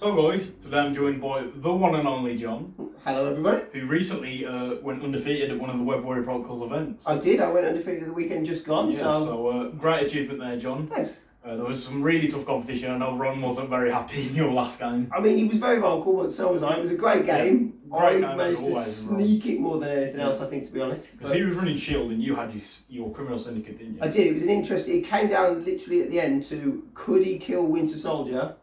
So guys, today I'm joined by the one and only John. Hello everybody. Who recently went undefeated at one of the Web Warrior Protocols events. I did, I went undefeated the weekend just gone. Yeah, so great achievement there, John. Thanks. There was some really tough competition. I know Ron wasn't very happy in your last game. I mean, he was very vocal, but so was I. It was a great game. Yeah, great I game managed to always, sneak it more than anything else, I think, to be honest. Because he was running Shield and you had your Criminal Syndicate, didn't you? I did. It was an interesting... It came down literally at the end to could he kill Winter Soldier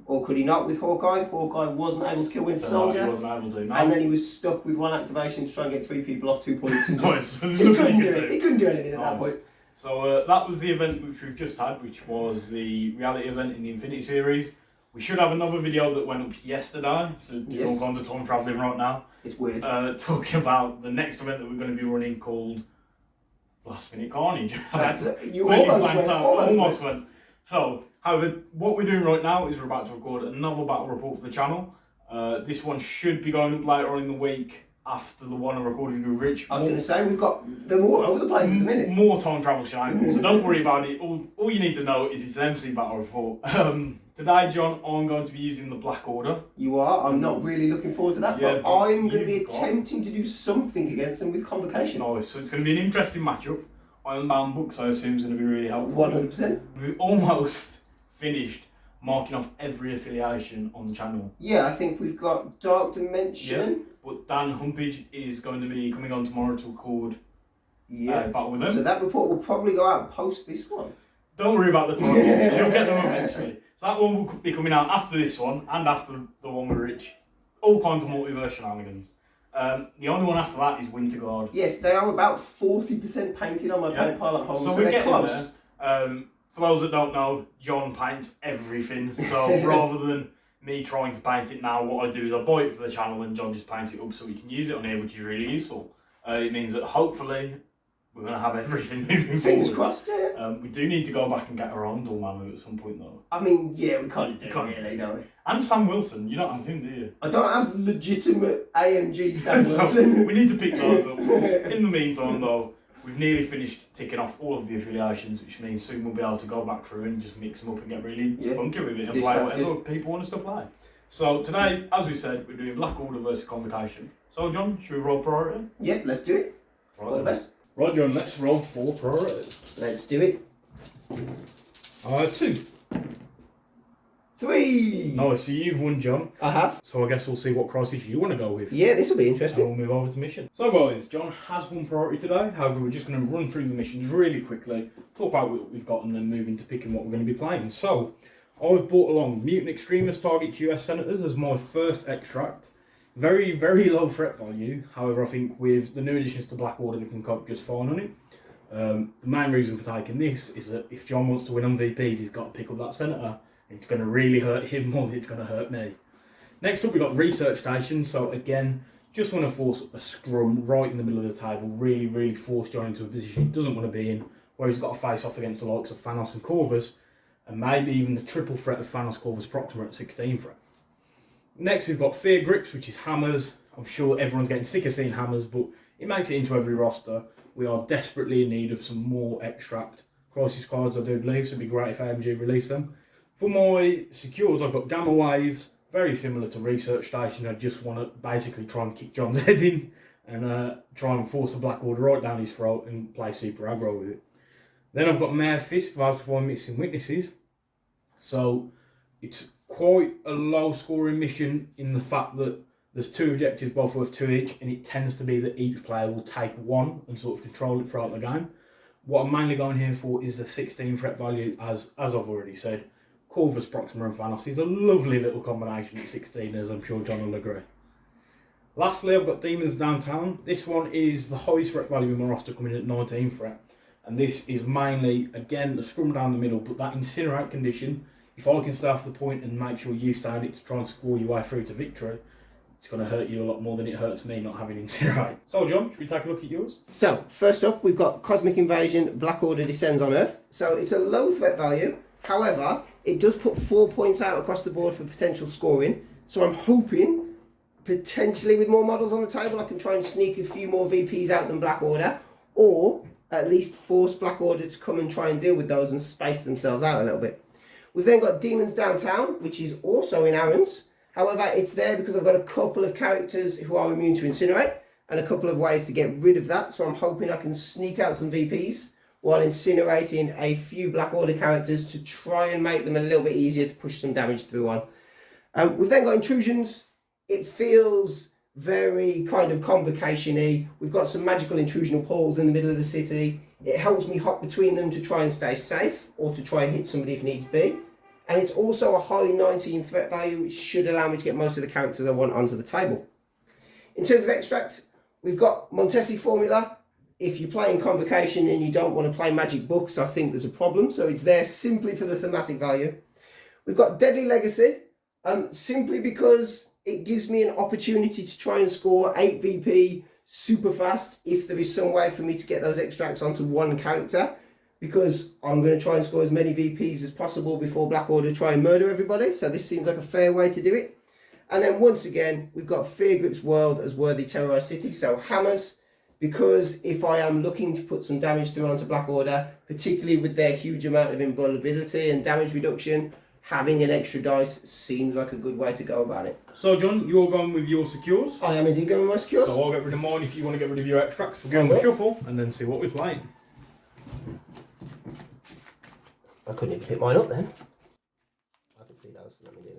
or could he not with Hawkeye. Hawkeye wasn't able to kill Winter Soldier. He wasn't able to, no. And then he was stuck with one activation to try and get 3 people off 2 points. And just couldn't do it. He couldn't do anything at that point. So that was the event which we've just had, which was the reality event in the Infinity series. We should have another video that went up yesterday, so we're all gone to time travelling right now. It's weird. Talking about the next event that we're going to be running called Last Minute Carnage. You almost went. So, however, what we're doing right now is we're about to record another battle report for the channel. This one should be going up later on in the week after the one I recorded with Rich. I was going to say, we've got them all over the place at the minute. More time travel shenanigans, so don't worry about it. All you need to know is it's an MC battle report. Today, John, I'm going to be using the Black Order. You are? I'm not really looking forward to that, but I'm going to be attempting to do something against them with Convocation. Nice, so it's going to be an interesting matchup. Ironbound books, I assume, is going to be really helpful. 100%. We've almost finished marking off every affiliation on the channel. Yeah, I think we've got Dark Dimension. Yeah, but Dan Humpage is going to be coming on tomorrow to record battle with them. So that report will probably go out post this one. Don't worry about the time, so you'll get them eventually. So that one will be coming out after this one and after the one with Rich. All kinds of multiverse shenanigans. The only one after that is Winter Guard. Yes, they are about 40% painted on my paint pile at home, so we're they're close. There. For those that don't know, John paints everything. So rather than me trying to paint it now, what I do is I buy it for the channel and John just paints it up so we can use it on here, which is really useful. It means that hopefully we're going to have everything moving forward. Fingers crossed, yeah. We do need to go back and get our own Dormammu at some point though. I mean, yeah, we kind of do, really, don't we? And Sam Wilson, you don't have him, do you? I don't have legitimate AMG Sam Wilson. We need to pick those up. In the meantime though, we've nearly finished ticking off all of the affiliations, which means soon we'll be able to go back through and just mix them up and get really funky with it and play whatever people want us to play. So today, as we said, we're doing Black Order versus Convocation. So John, should we roll priority? Yep, let's do it. Right, all the best. Right John, let's roll 4 priorities. Let's do it. 2. 3. Nice, so you've won, John. I have. So I guess we'll see what crisis you want to go with. Yeah, this will be interesting. And we'll move over to mission. So guys, John has one priority today. However, we're just going to run through the missions really quickly, talk about what we've got, and then move into picking what we're going to be playing. So, I've brought along Mutant Extremists target US Senators as my first extract. Very, very low threat value. However, I think with the new additions to Black Order, they can cope just fine on it. The main reason for taking this is that if John wants to win on VPs, he's got to pick up that Senator. It's going to really hurt him more than it's going to hurt me. Next up, we've got Research Station. So again, just want to force a scrum right in the middle of the table. Really, really force John into a position he doesn't want to be in, where he's got to face off against the likes of Thanos and Corvus, and maybe even the triple threat of Thanos, Corvus, Proxima at 16 threat. Next, we've got Fear Grips, which is hammers. I'm sure everyone's getting sick of seeing hammers, but it makes it into every roster. We are desperately in need of some more extract crisis cards, I do believe, so it'd be great if AMG released them. For my secures, I've got Gamma Waves, very similar to Research Station. I just want to basically try and kick John's head in and try and force the Black Order right down his throat and play super aggro with it. Then I've got Mayor Fisk, Vows to Find Missing Witnesses. So it's quite a low scoring mission in the fact that there's 2 objectives, both worth 2 each, and it tends to be that each player will take 1 and sort of control it throughout the game. What I'm mainly going here for is the 16 threat value, as I've already said. Corvus, Proxima and Thanos is a lovely little combination at 16, as I'm sure John will agree. Lastly, I've got Demons Downtown. This one is the highest threat value in my roster, coming in at 19 threat. And this is mainly, again, the scrum down the middle, but that Incinerate condition, if I can stay off the point and make sure you stay on it to try and score your way through to victory, it's going to hurt you a lot more than it hurts me not having Incinerate. So John, should we take a look at yours? So, first up, we've got Cosmic Invasion, Black Order Descends on Earth. So it's a low threat value. However, it does put 4 points out across the board for potential scoring. So I'm hoping, potentially with more models on the table, I can try and sneak a few more VPs out than Black Order. Or at least force Black Order to come and try and deal with those and space themselves out a little bit. We've then got Demons Downtown, which is also in Aaron's. However, it's there because I've got a couple of characters who are immune to Incinerate and a couple of ways to get rid of that. So I'm hoping I can sneak out some VPs while incinerating a few Black Order characters to try and make them a little bit easier to push some damage through on. We've then got intrusions. It feels very kind of Convocation-y. We've got some magical intrusional portals in the middle of the city. It helps me hop between them to try and stay safe or to try and hit somebody if needs be. And it's also a high 19 threat value, which should allow me to get most of the characters I want onto the table. In terms of extract, we've got Montesi formula. If you're playing Convocation and you don't want to play magic books, I think there's a problem. So it's there simply for the thematic value. We've got Deadly Legacy, simply because it gives me an opportunity to try and score 8 VP super fast if there is some way for me to get those extracts onto one character, because I'm going to try and score as many VPs as possible before Black Order try and murder everybody. So this seems like a fair way to do it. And then once again, we've got Fear Grip's World as Worthy Terrorized City. So hammers, because if I am looking to put some damage through onto Black Order, particularly with their huge amount of invulnerability and damage reduction, having an extra dice seems like a good way to go about it. So John, you're going with your secures. I am indeed going with my secures. So I'll get rid of mine if you want to get rid of your extracts. We'll go on the shuffle and then see what we're playing. I couldn't even pick mine up then. I can see those, so let me do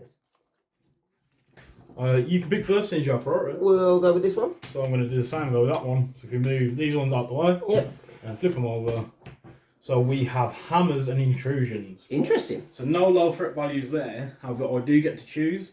this. You can pick first since you're priority. We'll go with this one. So I'm going to do the same, go with that one. So if you move these ones out the way, yep, and flip them over. So we have hammers and intrusions. Interesting. So no low threat values there. However, I do get to choose.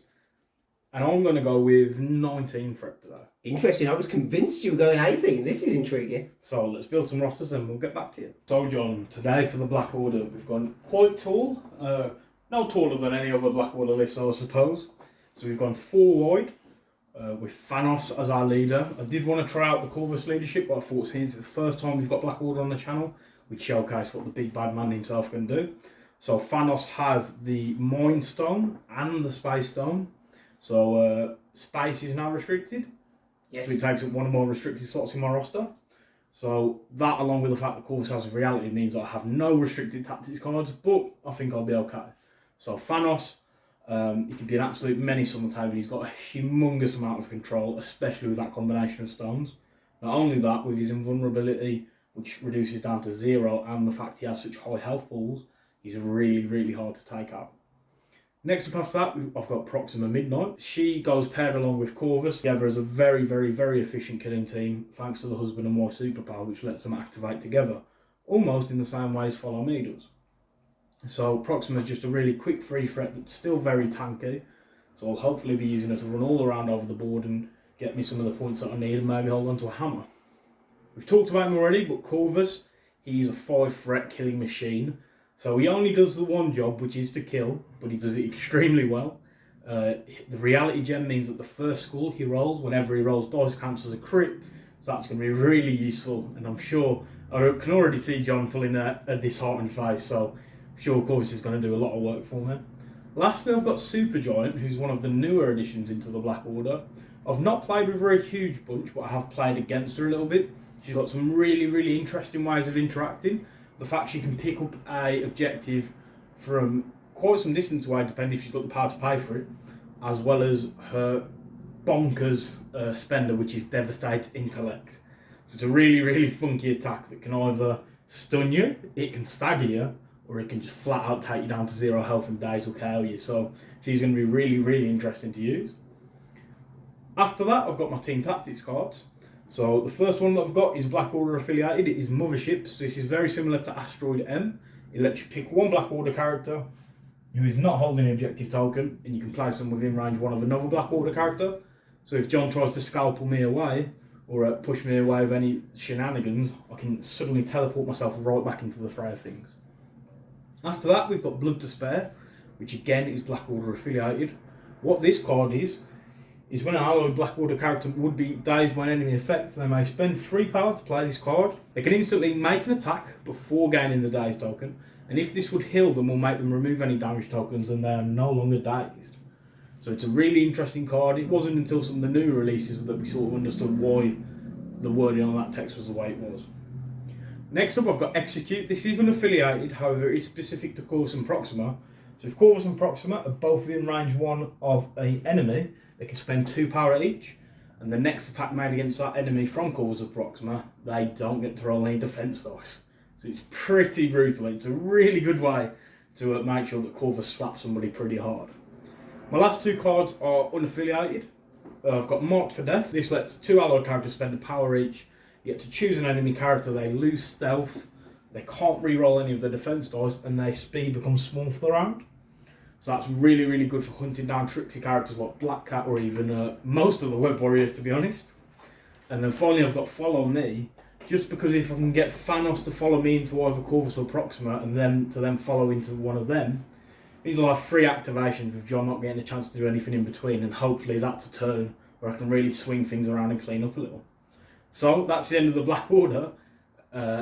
And I'm going to go with 19 threat today. Interesting. I was convinced you were going 18. This is intriguing. So let's build some rosters and we'll get back to you. So John, today for the Black Order, we've gone quite tall. No taller than any other Black Order list, I suppose. So we've gone 4 wide with Thanos as our leader. I did want to try out the Corvus leadership, but I thought since it's the first time we've got Black Order on the channel, we'd showcase what the big bad man himself can do. So Thanos has the Mind Stone and the Space Stone. So space is now restricted. Yes. So it takes up one of my restricted slots in my roster. So that, along with the fact that Corvus has reality, means that I have no restricted tactics cards, but I think I'll be okay. So Thanos, he can be an absolute menace on the table. He's got a humongous amount of control, especially with that combination of stones. Not only that, with his invulnerability, which reduces down to 0, and the fact he has such high health pools, he's really, really hard to take out. Next up after that, I've got Proxima Midnight. She goes paired along with Corvus together as a very, very, very efficient killing team, thanks to the husband and wife superpower, which lets them activate together, almost in the same way as Follow Me does. So Proxima is just a really quick free threat that's still very tanky, so I'll hopefully be using her to run all around over the board and get me some of the points that I need and maybe hold on to a hammer. We've talked about him already, but Corvus, he's a 5 threat killing machine. So he only does the one job, which is to kill, but he does it extremely well. The reality gem means that the first skull he rolls, whenever he rolls dice, counts as a crit. So that's going to be really useful, and I'm sure, I can already see John pulling a disheartened face, so I'm sure Corvus is going to do a lot of work for me. Lastly, I've got Supergiant, who's one of the newer additions into the Black Order. I've not played with her a huge bunch, but I have played against her a little bit. She's got some really, really interesting ways of interacting. The fact she can pick up a objective from quite some distance away, depending if she's got the power to pay for it, as well as her bonkers spender, which is Devastate Intellect. So it's a really, really funky attack that can either stun you, it can stagger you, or it can just flat out take you down to 0 health and days will KO you. So she's going to be really, really interesting to use. After that, I've got my Team Tactics cards. So the first one that I've got is Black Order affiliated. It is Mothership. So this is very similar to Asteroid M. It lets you pick one Black Order character who is not holding an objective token, and you can place them within range 1 of another Black Order character. So if John tries to scalpel me away, or push me away with any shenanigans, I can suddenly teleport myself right back into the fray of things. After that, we've got Blood to Spare, which again is Black Order affiliated. What this card is when an alloyed Black Order character would be dazed by an enemy effect, they may spend 3 power to play this card. They can instantly make an attack before gaining the dazed token, and if this would heal them or make them remove any damage tokens, then they are no longer dazed. So it's a really interesting card. It wasn't until some of the new releases that we sort of understood why the wording on that text was the way it was. Next up, I've got Execute. This isn't affiliated, however it is specific to Corvus and Proxima. So if Corvus and Proxima are both within range 1 of an enemy, they can spend 2 power each, and the next attack made against that enemy from Corvus or Proxima, they don't get to roll any defense dice. So it's pretty brutal. It's a really good way to make sure that Corvus slaps somebody pretty hard. My last 2 cards are unaffiliated. I've got Marked for Death. This lets 2 allied characters spend a power each. You get to choose an enemy character, they lose stealth, they can't re-roll any of their defense dice, and their speed becomes small for the round. So that's really, really good for hunting down tricksy characters like Black Cat or even most of the Web Warriors, to be honest. And then finally I've got Follow Me, just because if I can get Thanos to follow me into either Corvus or Proxima and then to then follow into one of them, it means I'll have 3 activations with John not getting a chance to do anything in between, and hopefully that's a turn where I can really swing things around and clean up a little. So that's the end of the Black Order.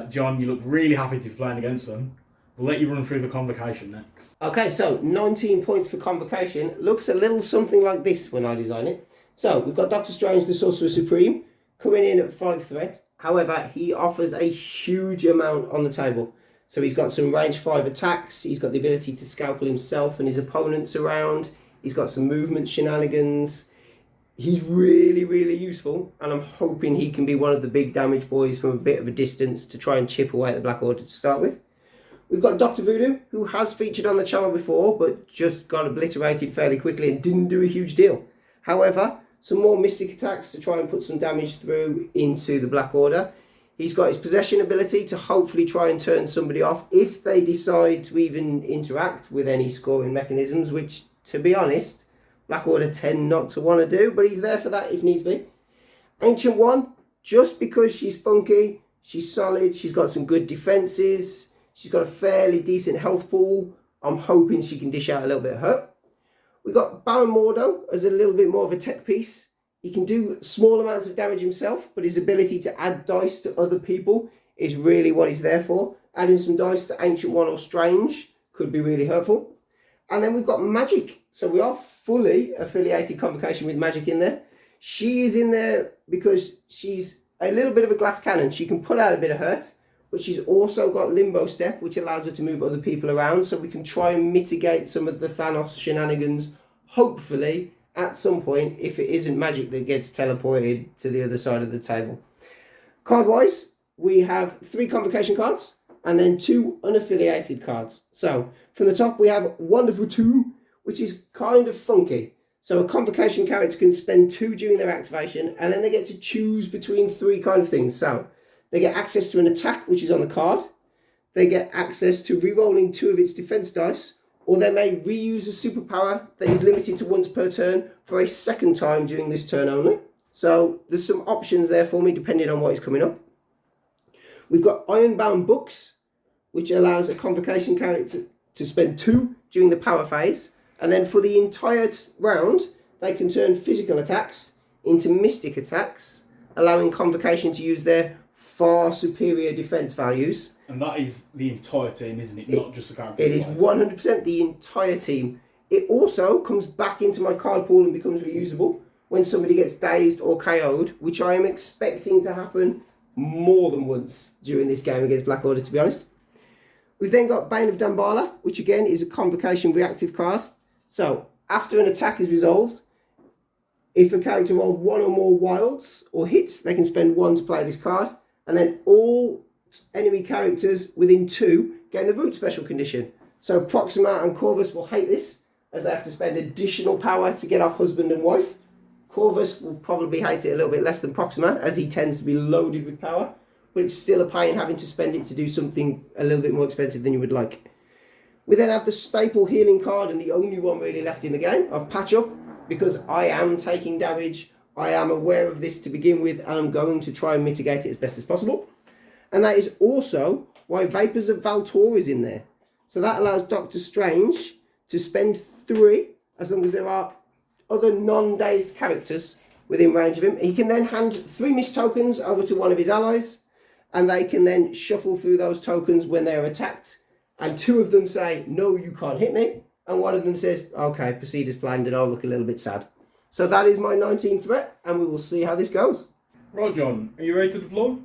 John, you look really happy to be playing against them. We'll let you run through the Convocation next. Okay, so 19 points for Convocation. Looks a little something like this when I design it. So we've got Doctor Strange, the Sorcerer Supreme, coming in at 5 threat. However, he offers a huge amount on the table. So he's got some range 5 attacks. He's got the ability to scalpel himself and his opponents around. He's got some movement shenanigans. He's really, really useful, and I'm hoping he can be one of the big damage boys from a bit of a distance to try and chip away at the Black Order to start with. We've got Dr. Voodoo, who has featured on the channel before, but just got obliterated fairly quickly and didn't do a huge deal. However, some more mystic attacks to try and put some damage through into the Black Order. He's got his possession ability to hopefully try and turn somebody off if they decide to even interact with any scoring mechanisms, which, to be honest, Black Order tend not to want to do, but he's there for that if needs be. Ancient One, just because she's funky, she's solid, she's got some good defences, she's got a fairly decent health pool. I'm hoping she can dish out a little bit of hurt. We've got Baron Mordo as a little bit more of a tech piece. He can do small amounts of damage himself, but his ability to add dice to other people is really what he's there for. Adding some dice to Ancient One or Strange could be really hurtful. And then we've got Magic. So we are fully affiliated Convocation with Magic in there. She is in there because she's a little bit of a glass cannon. She can put out a bit of hurt, but she's also got Limbo Step, which allows her to move other people around, so we can try and mitigate some of the Thanos shenanigans, hopefully, at some point, if it isn't Magic that gets teleported to the other side of the table. Card-wise, we have 3 Convocation cards, and then 2 unaffiliated cards. So, from the top we have Wonderful Watoomb, which is kind of funky. So a Convocation character can spend 2 during their activation, and then they get to choose between 3 kind of things. So, they get access to an attack, which is on the card. They get access to re-rolling 2 of its defense dice, or they may reuse a superpower that is limited to once per turn for a second time during this turn only. So, there's some options there for me depending on what is coming up. We've got Ironbound Books, which allows a Convocation character to spend 2 during the power phase. And then for the entire round, they can turn physical attacks into mystic attacks, allowing Convocation to use their far superior defense values. And that is the entire team, isn't it? Not just the character. It is 100% the entire team. It also comes back into my card pool and becomes reusable when somebody gets dazed or KO'd, which I am expecting to happen more than once during this game against Black Order, to be honest. We've then got Bane of Damballa, which again is a Convocation reactive card. So, after an attack is resolved, if a character rolled 1 or more wilds or hits, they can spend 1 to play this card. And then all enemy characters within 2 gain the root special condition. So Proxima and Corvus will hate this, as they have to spend additional power to get off husband and wife. Corvus will probably hate it a little bit less than Proxima, as he tends to be loaded with power. But it's still a pain having to spend it to do something a little bit more expensive than you would like. We then have the staple healing card, and the only one really left in the game, of Patch Up, because I am taking damage. I am aware of this to begin with, and I'm going to try and mitigate it as best as possible. And that is also why Vapors of Valtor is in there. So that allows Doctor Strange to spend 3, as long as there are other non-dazed characters within range of him. He can then hand 3 mist tokens over to one of his allies, and they can then shuffle through those tokens when they are attacked. And 2 of them say, no, you can't hit me. And one of them says, okay, proceed as planned, and I'll look a little bit sad. So that is my 19th threat, and we will see how this goes. Right, John, are you ready to deploy?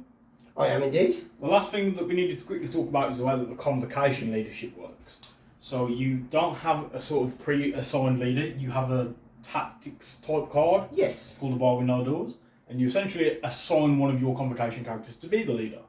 I am indeed. The last thing that we needed to quickly talk about is the way that the Convocation leadership works. So you don't have a sort of pre-assigned leader. You have a tactics type card. Yes. Called the Bar with No Doors. And you essentially assign one of your Convocation characters to be the leader.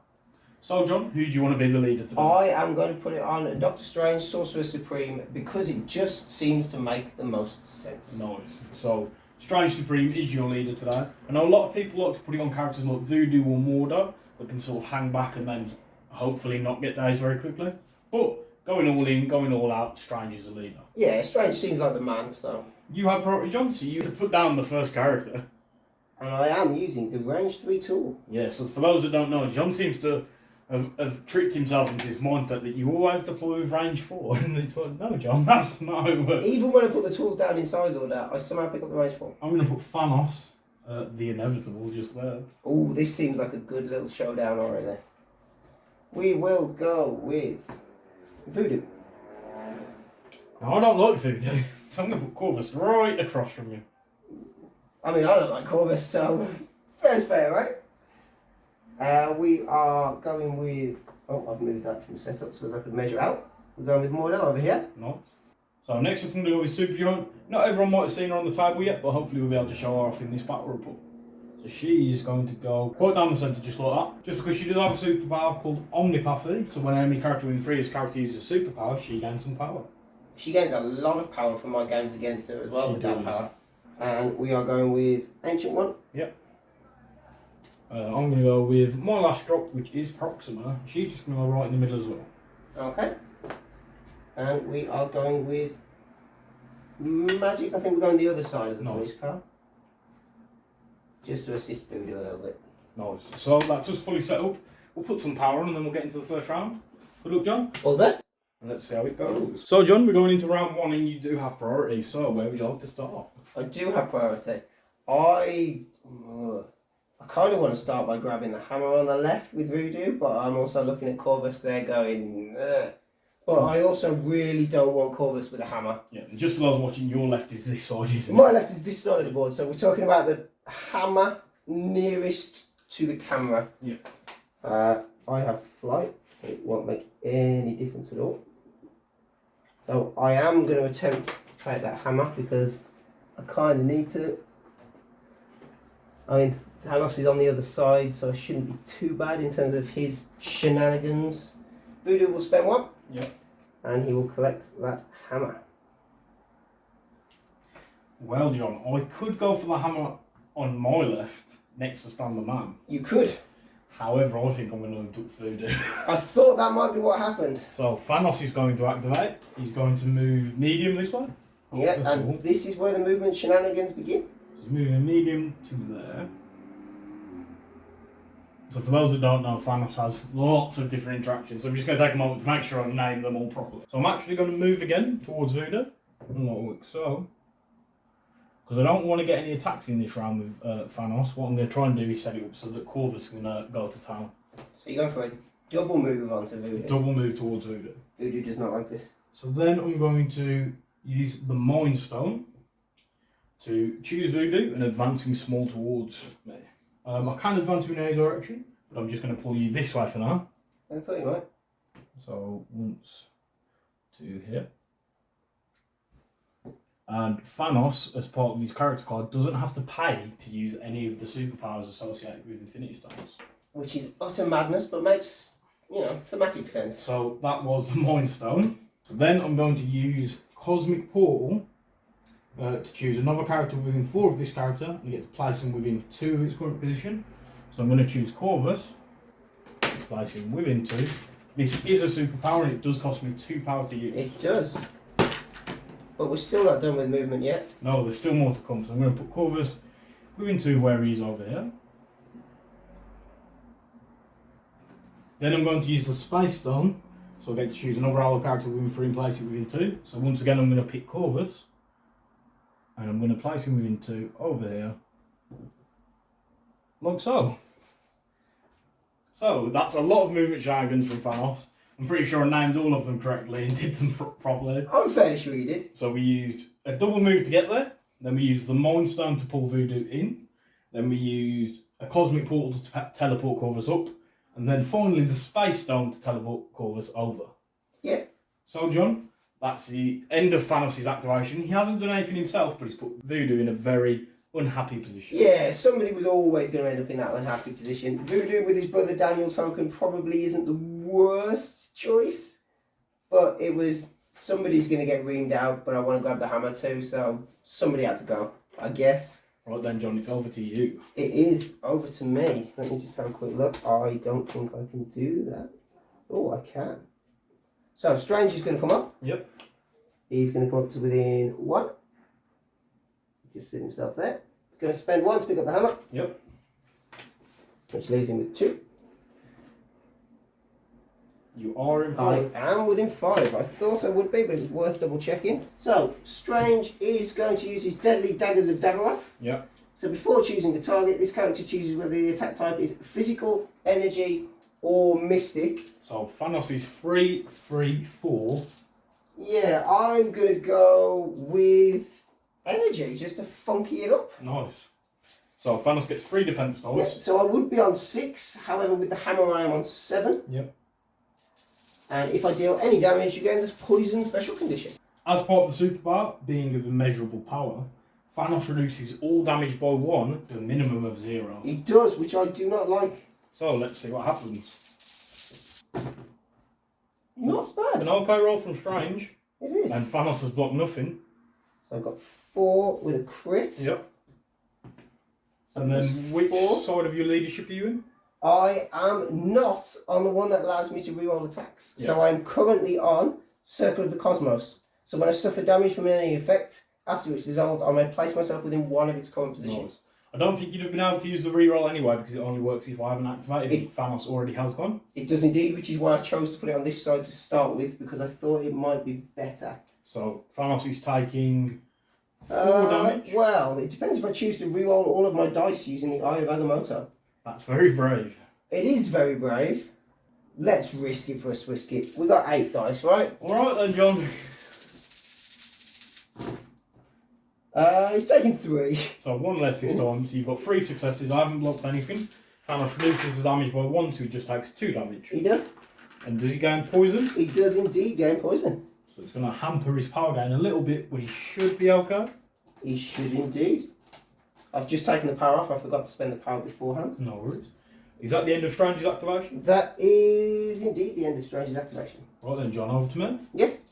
So, John, who do you want to be the leader today? I am going to put it on Doctor Strange, Sorcerer Supreme, because it just seems to make the most sense. Nice. So, Strange Supreme is your leader today. I know a lot of people like to put it on characters like Voodoo or Morda that can sort of hang back and then hopefully not get dazed very quickly. But going all in, going all out, Strange is the leader. Yeah, Strange seems like the man, so... You have priority, John, so you have to put down the first character. And I am using the Range 3 tool. Yeah, so for those that don't know, John seems to have tricked himself into this mindset that you always deploy with range 4. And it's like, no, John, that's not how it works. Even when I put the tools down in size order, I somehow pick up the Range 4. I'm going to put Thanos, the inevitable, just there. Oh, this seems like a good little showdown already. We will go with Voodoo. Now, I don't like Voodoo, so I'm going to put Corvus right across from you. I mean, I don't like Corvus, so fair's fair, right? We are going with... Oh, I've moved that from setup so I could measure out. We're going with Mordo over here. Nice. So next up I'm going to go with Supergiant. Not everyone might have seen her on the table yet, but hopefully we'll be able to show her off in this battle report. So she is going to go quite down the centre just like that. Just because she does have a superpower called Omnipathy, so when any character within 3 is character uses a superpower, she gains some power. She gains a lot of power from my games against her as well with that power. And we are going with Ancient One. Yep. I'm going to go with my last drop, which is Proxima. She's just going to go right in the middle as well. Okay. And we are going with Magic. I think we're going the other side of the police car. Just to assist Voodoo a little bit. Nice. So that's us fully set up. We'll put some power on and then we'll get into the first round. Good luck, John. All the best. And let's see how it goes. So, John, we're going into round 1 and you do have priority. So, where would you like to start? I do have priority. I kind of want to start by grabbing the hammer on the left with Voodoo, but I'm also looking at Corvus there going, ugh. But I also really don't want Corvus with a hammer. Yeah, and just for those watching, your left is this side, isn't it? My left is this side of the board, so we're talking about the hammer nearest to the camera. Yeah. I have flight, so it won't make any difference at all. So I am going to attempt to take that hammer because I kind of need to. I mean, Thanos is on the other side, so it shouldn't be too bad in terms of his shenanigans. Voodoo will spend 1. Yep. And he will collect that hammer. Well, John, I could go for the hammer on my left, next to Stand the Man. You could. However, I think I'm going to took Voodoo. I thought that might be what happened. So, Thanos is going to activate. He's going to move medium this way. Yeah, and cool. This is where the movement shenanigans begin. He's moving medium to there. So for those that don't know, Thanos has lots of different interactions. So I'm just going to take a moment to make sure I name them all properly. So I'm actually going to move again towards Voodoo. Like so. Because I don't want to get any attacks in this round with Thanos. What I'm going to try and do is set it up so that Corvus is going to go to town. So you're going for a double move onto Voodoo. Double move towards Voodoo. Voodoo does not like this. So then I'm going to use the Mind Stone to choose Voodoo and advance him small towards me. I can advance him in any direction, but I'm just going to pull you this way for now. I thought you might. So once, 2 here. And Thanos, as part of his character card, doesn't have to pay to use any of the superpowers associated with Infinity Stones. Which is utter madness, but makes, thematic sense. So that was the Mind Stone. So then I'm going to use Cosmic Portal to choose another character within 4 of this character, and you get to place him within 2 of its current position. So I'm going to choose Corvus, place him within 2. This is a superpower and it does cost me 2 power to use. It does. But we're still not done with movement yet. No, there's still more to come. So I'm going to put Corvus within 2 where he is over here. Then I'm going to use the Space Stone. So I get to choose another allo character within 3 and place it within 2. So once again I'm going to pick Corvus. And I'm going to place him within 2 over here. Like so. So that's a lot of movement shenanigans from Thanos. I'm pretty sure I named all of them correctly and did them properly. I'm fairly sure you did. So we used a double move to get there. Then we used the Mind Stone to pull Voodoo in. Then we used a Cosmic Portal to teleport Corvus up. And then finally the Space Stone to teleport Corvus over. Yeah. So John, That's the end of Thanos' activation. He hasn't done anything himself, but he's put Voodoo in a very unhappy position. Yeah, somebody was always going to end up in that unhappy position. Voodoo with his brother Daniel token probably isn't the worst choice, but it was somebody's going to get reamed out, but I want to grab the hammer too, so somebody had to go, I guess. Right then, John, it's over to you. It is over to me. Let me just have a quick look. I don't think I can do that. Oh, I can. So, Strange is going to come up. Yep. He's going to come up to within 1. Just sit himself there. He's going to spend 1 to pick up the hammer. Yep. Which leaves him with 2. You are in 5. 5. I am within 5. I thought I would be, but it was worth double checking. So, Strange is going to use his Deadly Daggers of Dagoroth. Yep. So before choosing the target, this character chooses whether the attack type is physical, energy, or mystic. So Thanos is 3, 3, 4. Yeah, I'm going to go with energy, just to funky it up. Nice. So Thanos gets 3 defense stars. Yeah, so I would be on 6, however with the hammer I am on 7. Yep. And if I deal any damage, you gain this poison special condition. As part of the superpower, being of immeasurable power, Thanos reduces all damage by 1 to a minimum of 0. He does, which I do not like. So let's see what happens. Not bad. An OK roll from Strange. It is. And Thanos has blocked nothing. So I've got 4 with a crit. Yep. So And then which 4. side of your leadership are you in? I am not on the one that allows me to reroll attacks. Yeah. So I'm currently on Circle of the Cosmos. So when I suffer damage from any effect, after it's resolved, I may place myself within 1 of its current positions. Nice. I don't think you'd have been able to use the reroll anyway because it only works if I haven't activated it. Thanos already has gone. It does indeed, which is why I chose to put it on this side to start with, because I thought it might be better. So Thanos is taking 4 damage. Well, it depends if I choose to reroll all of my dice using the Eye of Agamotto. That's very brave. It is very brave. Let's risk it for a Swiss-Skip. We got 8 dice, right? Alright then, John. He's taking 3. So 1 less this time, so you've got 3 successes. I haven't blocked anything. Thanos reduces the damage by 1, so he just takes 2 damage. He does. And does he gain poison? He does indeed gain poison. So it's going to hamper his power gain a little bit, but he should be okay. He should indeed. I've just taken the power off. I forgot to spend the power beforehand. No worries. Is that the end of Strange's activation? That is indeed the end of Strange's activation. Right then, John, over to me. Yes.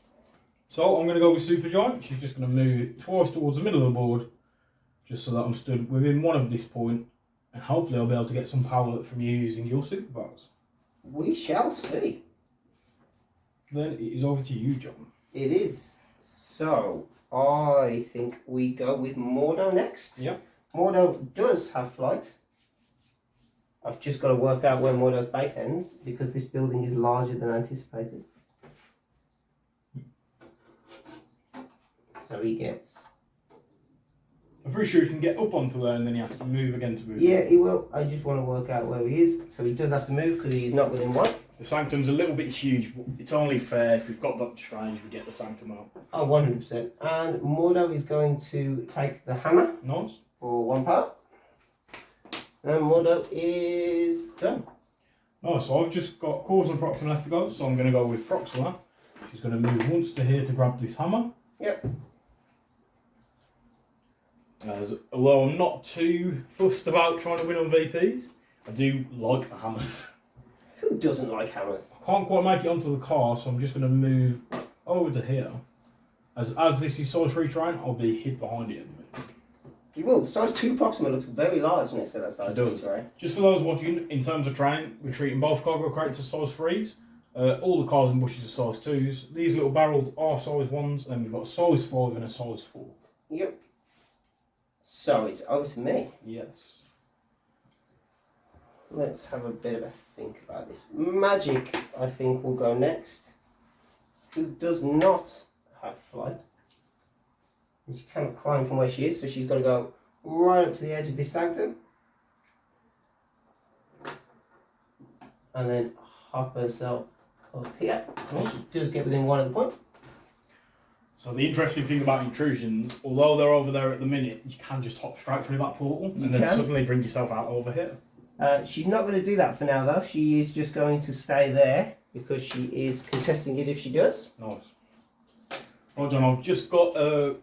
So I'm going to go with Super Giant. She's just going to move it twice towards the middle of the board, just so that I'm stood within 1 of this point, and hopefully I'll be able to get some power from you using your superpowers. We shall see. Then it is over to you, John. It is. So, I think we go with Mordo next. Yep. Mordo does have flight. I've just got to work out where Mordo's base ends, because this building is larger than anticipated. So he gets... I'm pretty sure he can get up onto there and then he has to move again to move. Yeah, he will. I just want to work out where he is. So he does have to move because he is not within 1. The Sanctum's a little bit huge, but it's only fair if we've got Doctor Strange, we get the Sanctum out. Oh, 100%. And Mordo is going to take the hammer Nice. for 1 power. And Mordo is done. Oh, so I've just got Cause and Proxima left to go, so I'm going to go with Proxima. She's going to move once to here to grab this hammer. Yep. Although I'm not too fussed about trying to win on VPs, I do like the hammers. Who doesn't like hammers? I can't quite make it onto the car, so I'm just going to move over to here. As this is size 3 terrain, I'll be hid behind it. You will. Size 2 Proxima looks very large next to that size 3 terrain. Just for those watching, in terms of terrain, we're treating both cargo crates as size 3s. All the cars and bushes are size 2s. These little barrels are size 1s, and then we've got a size 5 and a size 4. Yep. So it's over to me. Yes. Let's have a bit of a think about this. Magic, I think, will go next. Who does not have flight. And she cannot climb from where she is, so she's got to go right up to the edge of this sanctum. And then hop herself up here. And she does get within 1 of the points. So the interesting thing about intrusions, although they're over there at the minute, you can just hop straight through that portal and then suddenly bring yourself out over here. She's not going to do that for now, though. She is just going to stay there because she is contesting it if she does. Nice. Right, John, I've just got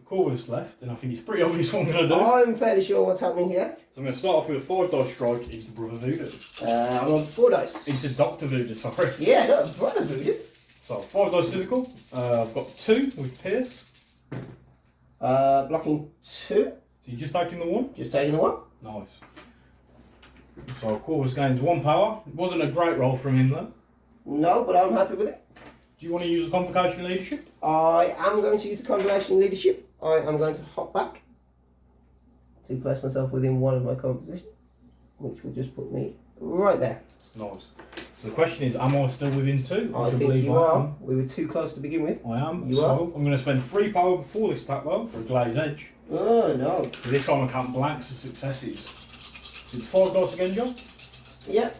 Corvus left, and I think it's pretty obvious what I'm going to do. I'm fairly sure what's happening here. So I'm going to start off with a 5 dice strike into Brother Voodoo. I'm on 4 dice. Into Dr. Voodoo, sorry. Yeah, no, Brother Voodoo. So 5 dice physical. I've got 2 with Pierce. Blocking 2. So you're just taking the 1? Just taking the 1. Nice. So Corvus gains 1 power. It wasn't a great roll from him though. No, but I'm happy with it. Do you want to use a Convocation leadership? I am going to use the Convocation leadership. I am going to hop back to place myself within 1 of my current position, which will just put me right there. Nice. So the question is, am I still within 2? I think you are. We were too close to begin with. I am. You so are. I'm going to spend 3 power before this attack though for a glaze edge. Oh no. So this time I count blanks as successes. So it's 5 dice again, John? Yep.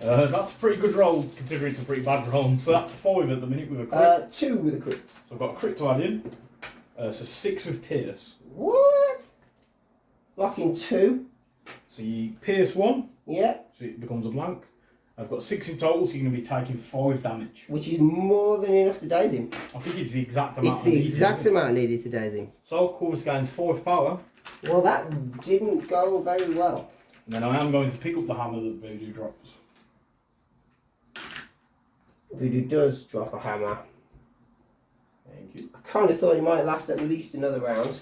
That's a pretty good roll considering it's a pretty bad roll. So that's 5 at the minute with a crit. 2 with a crit. So I've got a crit to add in. So 6 with Pierce. What? Blocking 2. So you Pierce 1. Yeah. So it becomes a blank. I've got 6 in total, so you're going to be taking 5 damage. Which is more than enough to daze him. I think it's the exact amount. It's the exact amount needed to daze him. So Corvus gains 5 power. Well, that didn't go very well. And then I am going to pick up the hammer that Voodoo drops. Voodoo does drop a hammer. Thank you. I kind of thought he might last at least another round.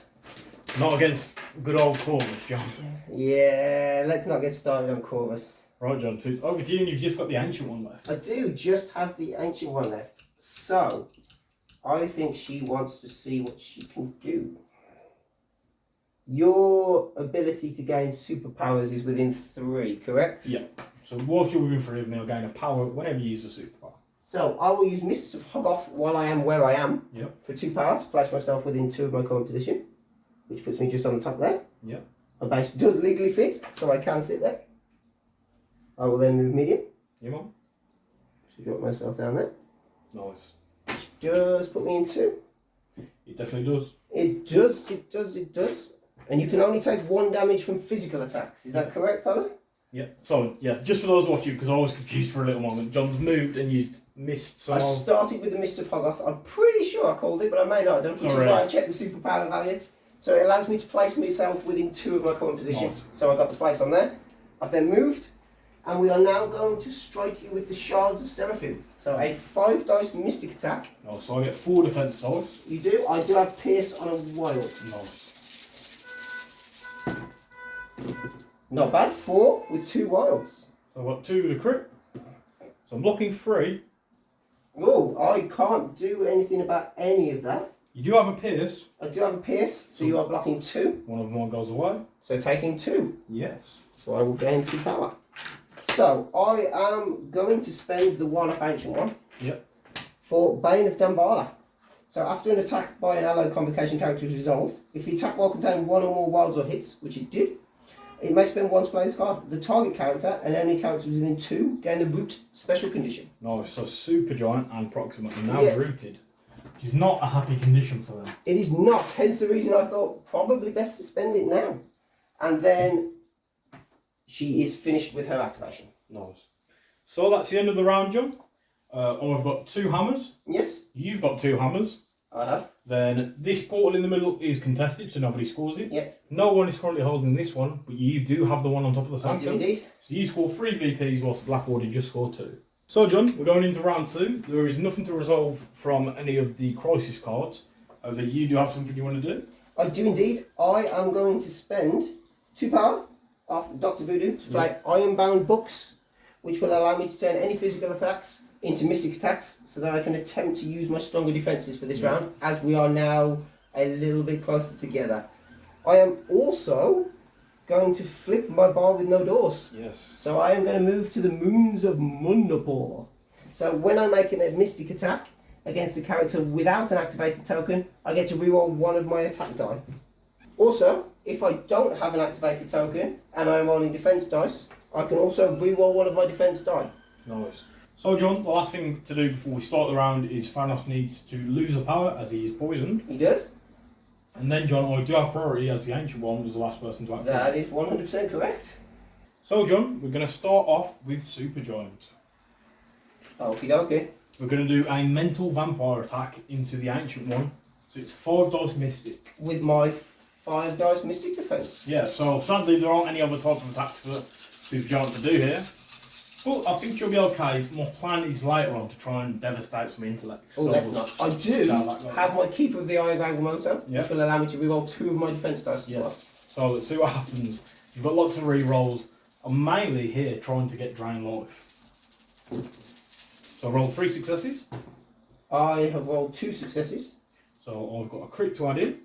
Not against good old Corvus, John. Yeah, let's not get started on Corvus. Right, John, so it's over to you and you've just got the ancient one left. I do just have the ancient one left. So, I think she wants to see what she can do. Your ability to gain superpowers is within 3, correct? Yeah. So whilst you're within 3 of me, I'll gain a power whenever you use a superpower. So, I will use Mists of Hoggoth while I am where I am. Yep. For 2 power to place myself within 2 of my current position. Which puts me just on the top there. Yep. My base does legally fit, so I can sit there. I will then move medium. You on? To drop myself down there. Nice. Which does put me in 2. It definitely does. It does, it does, it does. And you can only take 1 damage from physical attacks. Is that correct, Tyler? Yeah. So, yeah, just for those watching, because I was confused for a little moment, John's moved and used Mist, so I started with the Mist of Hoggoth. I'm pretty sure I called it, but I may not have done, which is why I checked the superpower value. So it allows me to place myself within 2 of my current position. Nice. So I got the place on there. I've then moved, and we are now going to strike you with the Shards of Seraphim. So a 5 dice mystic attack. Oh, so I get 4 defense dice. You do? I do have Pierce on a wild. Nice. Not bad. 4 with 2 wilds. So I've got 2 with a crit. So I'm blocking 3. Oh, I can't do anything about any of that. You do have a Pierce. I do have a Pierce, so you are blocking 2. One of them goes away. So taking 2. Yes. So I will gain 2 power. So I am going to spend the 1 of Ancient One. Yep. For Bane of Damballa. So after an attack by an allied Convocation character is resolved, if the attack roll contained 1 or more wilds or hits, which it did, it may spend 1 to play this card. The target character and enemy characters within 2 gain the root special condition. Nice. So super giant and proximate and now Yeah. rooted. Which is not a happy condition for them. It is not, hence the reason I thought probably best to spend it now. And then she is finished with her activation. Nice. So that's the end of the round, John. I've got 2 hammers. Yes, You've got 2 hammers. I have. Then this portal in the middle is contested, so nobody scores it. Yep. No one is currently holding this one, but you do have the one on top of the I do Sanctum. indeed. So you score 3 VPs whilst the Black Order just score 2. So John, we're going into round 2. There is nothing to resolve from any of the crisis cards. But you do have something you want to do? I do indeed. I am going to spend 2 power off Dr. Voodoo to play Ironbound Books, which will allow me to turn any physical attacks into mystic attacks so that I can attempt to use my stronger defences for this round, as we are now a little bit closer together. I am also going to flip my bar with no doors. Yes. So I am going to move to the Moons of Mundapore. So when I make a mystic attack against a character without an activated token, I get to reroll 1 of my attack die. Also, if I don't have an activated token and I'm rolling defense dice, I can also reroll 1 of my defense die. Nice. So John, the last thing to do before we start the round is Thanos needs to lose a power as he is poisoned. He does. And then John, I do have priority as the Ancient One was the last person to activate. That is 100% correct. So John, we're going to start off with Supergiant. Okie dokie. we're going to do a mental vampire attack into the ancient one. So it's 5 dice mystic. With my 5 dice mystic defense. Yeah, so sadly there aren't any other type of attacks for Supergiant to do here. But I think she'll be okay. My plan is later on to try and devastate some intellect. Oh, so let's not. I do have my Keeper of the Eye of Agamotto, which will allow me to reroll 2 of my defense dice as well. So let's see what happens. You've got lots of re-rolls. I'm mainly here trying to get drain life. So I rolled 3 successes. I have rolled 2 successes. So I've got a crit to add in.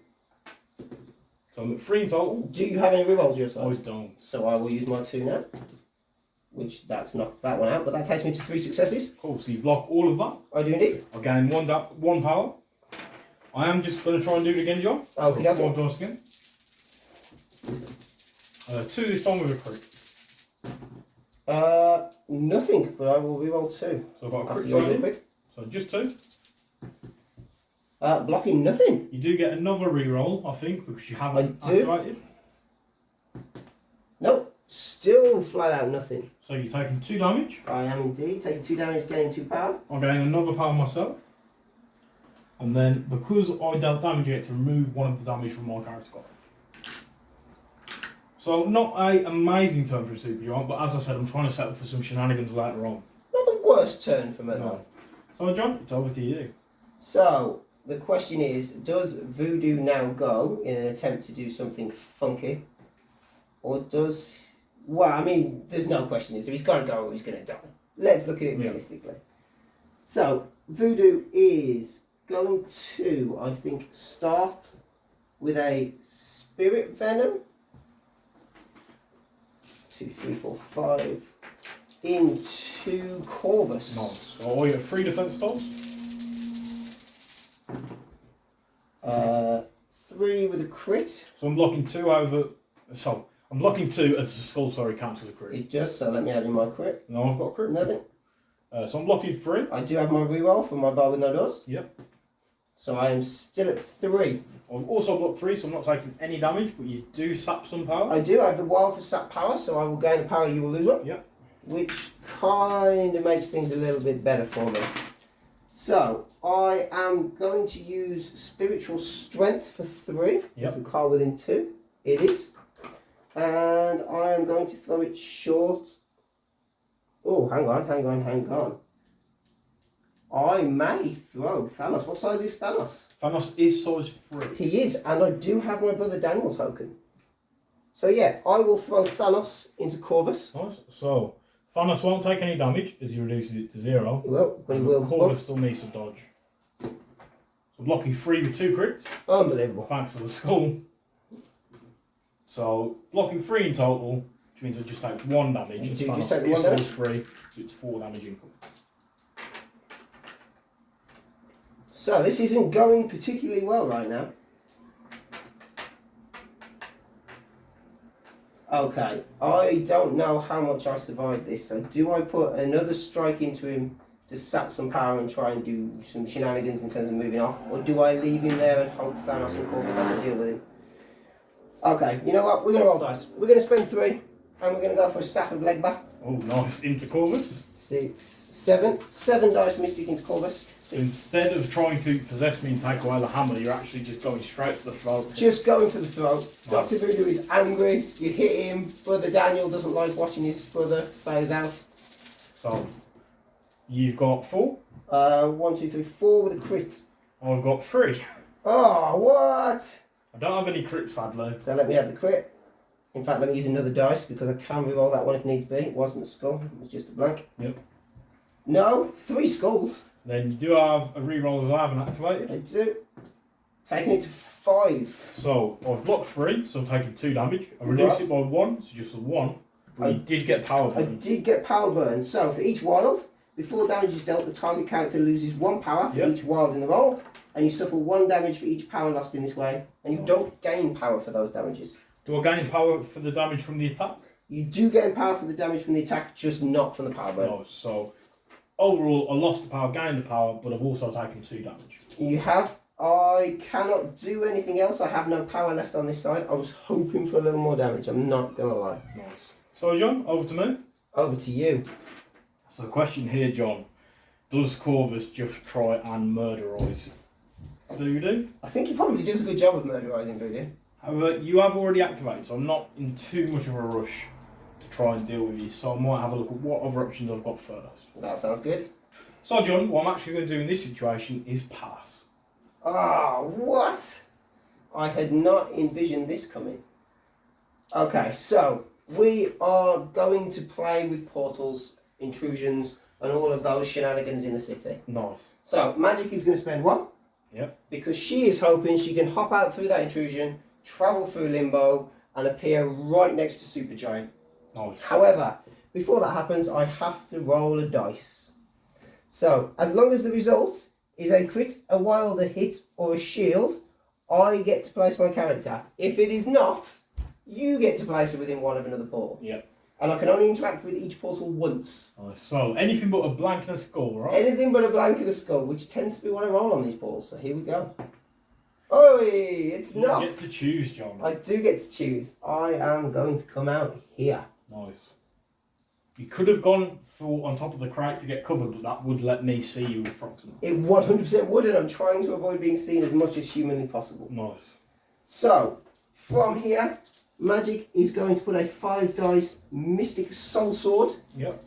So I'm at 3 in total. Do you have any rerolls your side? I don't. So I will use my 2 now. Which that's knocked that one out, but that takes me to 3 successes. Cool, so you block all of that. I do indeed. I gain 1 power. I am just going to try and do it again, John. Okay, so 5 dice again. 2 this time with a crit. Nothing, but I will reroll 2. So I've got a crit to to add in. So just 2. Blocking nothing. You do get another reroll, I think, because you haven't activated. Nope. Still flat out nothing. So you're taking 2 damage. I am indeed taking 2 damage, gaining 2 power. I'm getting another power myself. And then because I dealt damage, you get to remove 1 of the damage from my character card. So not an amazing turn for a Supergiant, but as I said, I'm trying to set up for some shenanigans later on. Not the worst turn for me. No. So John, it's over to you. So the question is, does Voodoo now go in an attempt to do something funky? Or does... Well, I mean, there's no question, is there? He's got to go or he's going to die. Let's look at it realistically. So, Voodoo is going to, I think, start with a Spirit Venom. 2, 3, 4, 5. Into Corvus. Nice. So all your 3 defense spells? 3 with a crit. So I'm blocking 2 over... So, I'm blocking 2 as the skull, sorry, counts as a crit. It does, so let me add in my crit. No, I've got a crit. Nothing. So I'm blocking 3. I do have my reroll for my bar with no doors. Yep. So I am still at 3. I've also blocked 3, so I'm not taking any damage, but you do sap some power. I do have the wild for sap power, so I will gain a power, you will lose one. Yep. Which kind of makes things a little bit better for me. So I am going to use Spiritual Strength for 3. Yep. Is the card within 2? It is. And I am going to throw it short. Oh, hang on. I may throw Thanos. What size is Thanos? Thanos is size 3. He is, and I do have my brother Daniel token. So yeah, I will throw Thanos into Corvus. Nice. So, Thanos won't take any damage as he reduces it to 0. He will, but he will. Corvus still needs some dodge. So blocking 3 with 2 crits. Unbelievable. Thanks to the skull. So, blocking 3 in total, which means I just take 1 damage. You just take the 1 damage? 3, so it's 4 damage income. So this isn't going particularly well right now. Okay, I don't know how much I survived this, so do I put another strike into him to sap some power and try and do some shenanigans in terms of moving off, or do I leave him there and hope Thanos and Corvus have to deal with him? Okay, you know what, we're going to roll dice. We're going to spend 3, and we're going to go for a Staff of Legba. Oh, nice. Into Corvus. 6, 7. 7 dice Mystic into Corvus. So instead of trying to possess me and take away the hammer, you're actually just going straight for the throat. Just going for the throat. Dr. Voodoo is angry. You hit him. Brother Daniel doesn't like watching his brother phase out. So, you've got 4. 1, 2, 3, 4 with a crit. I've got 3. Oh, what? I don't have any crits, sadly. So let me add the crit. In fact, let me use another dice because I can reroll that one if needs be. It wasn't a skull. It was just a blank. Yep. No, 3 skulls. Then you do have a reroll as I haven't activated. I do. Taking it to 5. So, I've blocked 3, so I'm taking 2 damage. I reduced it by 1, so just a 1. But you did get power burn. I did get power burn. So for each wild, before damage is dealt, the target character loses 1 power for each wild in the roll, and you suffer 1 damage for each power lost in this way, and you don't gain power for those damages. Do I gain power for the damage from the attack? You do gain power for the damage from the attack, just not from the power burn. No, so overall I lost the power, gained the power, but I've also taken 2 damage. You have. I cannot do anything else. I have no power left on this side. I was hoping for a little more damage, I'm not going to lie. Nice. So John, over to me. Over to you. So the question here, John. Does Corvus just try and murderize Voodoo? I think he probably does a good job of murderising Voodoo. However, you have already activated, so I'm not in too much of a rush to try and deal with you. So I might have a look at what other options I've got first. That sounds good. So John, what I'm actually going to do in this situation is pass. Ah, what? I had not envisioned this coming. Okay, so we are going to play with portals, intrusions, and all of those shenanigans in the city. Nice. So Magic is going to spend 1. Yep. Because she is hoping she can hop out through that intrusion, travel through limbo, and appear right next to Supergiant. Nice. However, before that happens, I have to roll a dice. So, as long as the result is a crit, a wild, a hit, or a shield, I get to place my character. If it is not, you get to place it within one of another portal. Yep. And I can only interact with each portal once. Nice. So, anything but a blank and a skull, right? Anything but a blank and a skull, which tends to be what I roll on these portals. So here we go. Oh, it's not. You get to choose, John. I do get to choose. I am going to come out here. Nice. You could have gone for on top of the crate to get covered, but that would let me see you approximately. It 100% would, and I'm trying to avoid being seen as much as humanly possible. Nice. So, from here, Magic is going to put a 5 dice Mystic Soul Sword Yep.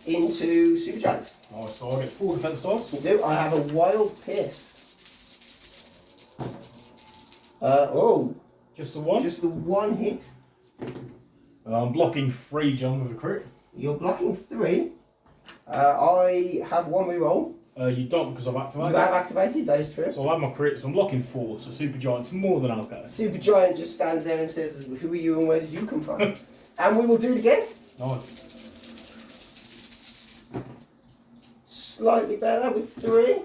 into Supergiant. Nice. So I get 4 defense dice. You do. I have a Wild Pierce. Oh. Just the one? Just the one hit. I'm blocking 3, John, with a crit. You're blocking 3. I have 1 reroll. You don't because I've activated. You have activated, that is true. So I'll have my crit, so I'm blocking 4, so Supergiant's more than okay. Supergiant just stands there and says, "Who are you and where did you come from?" And we will do it again. Nice. Slightly better with 3.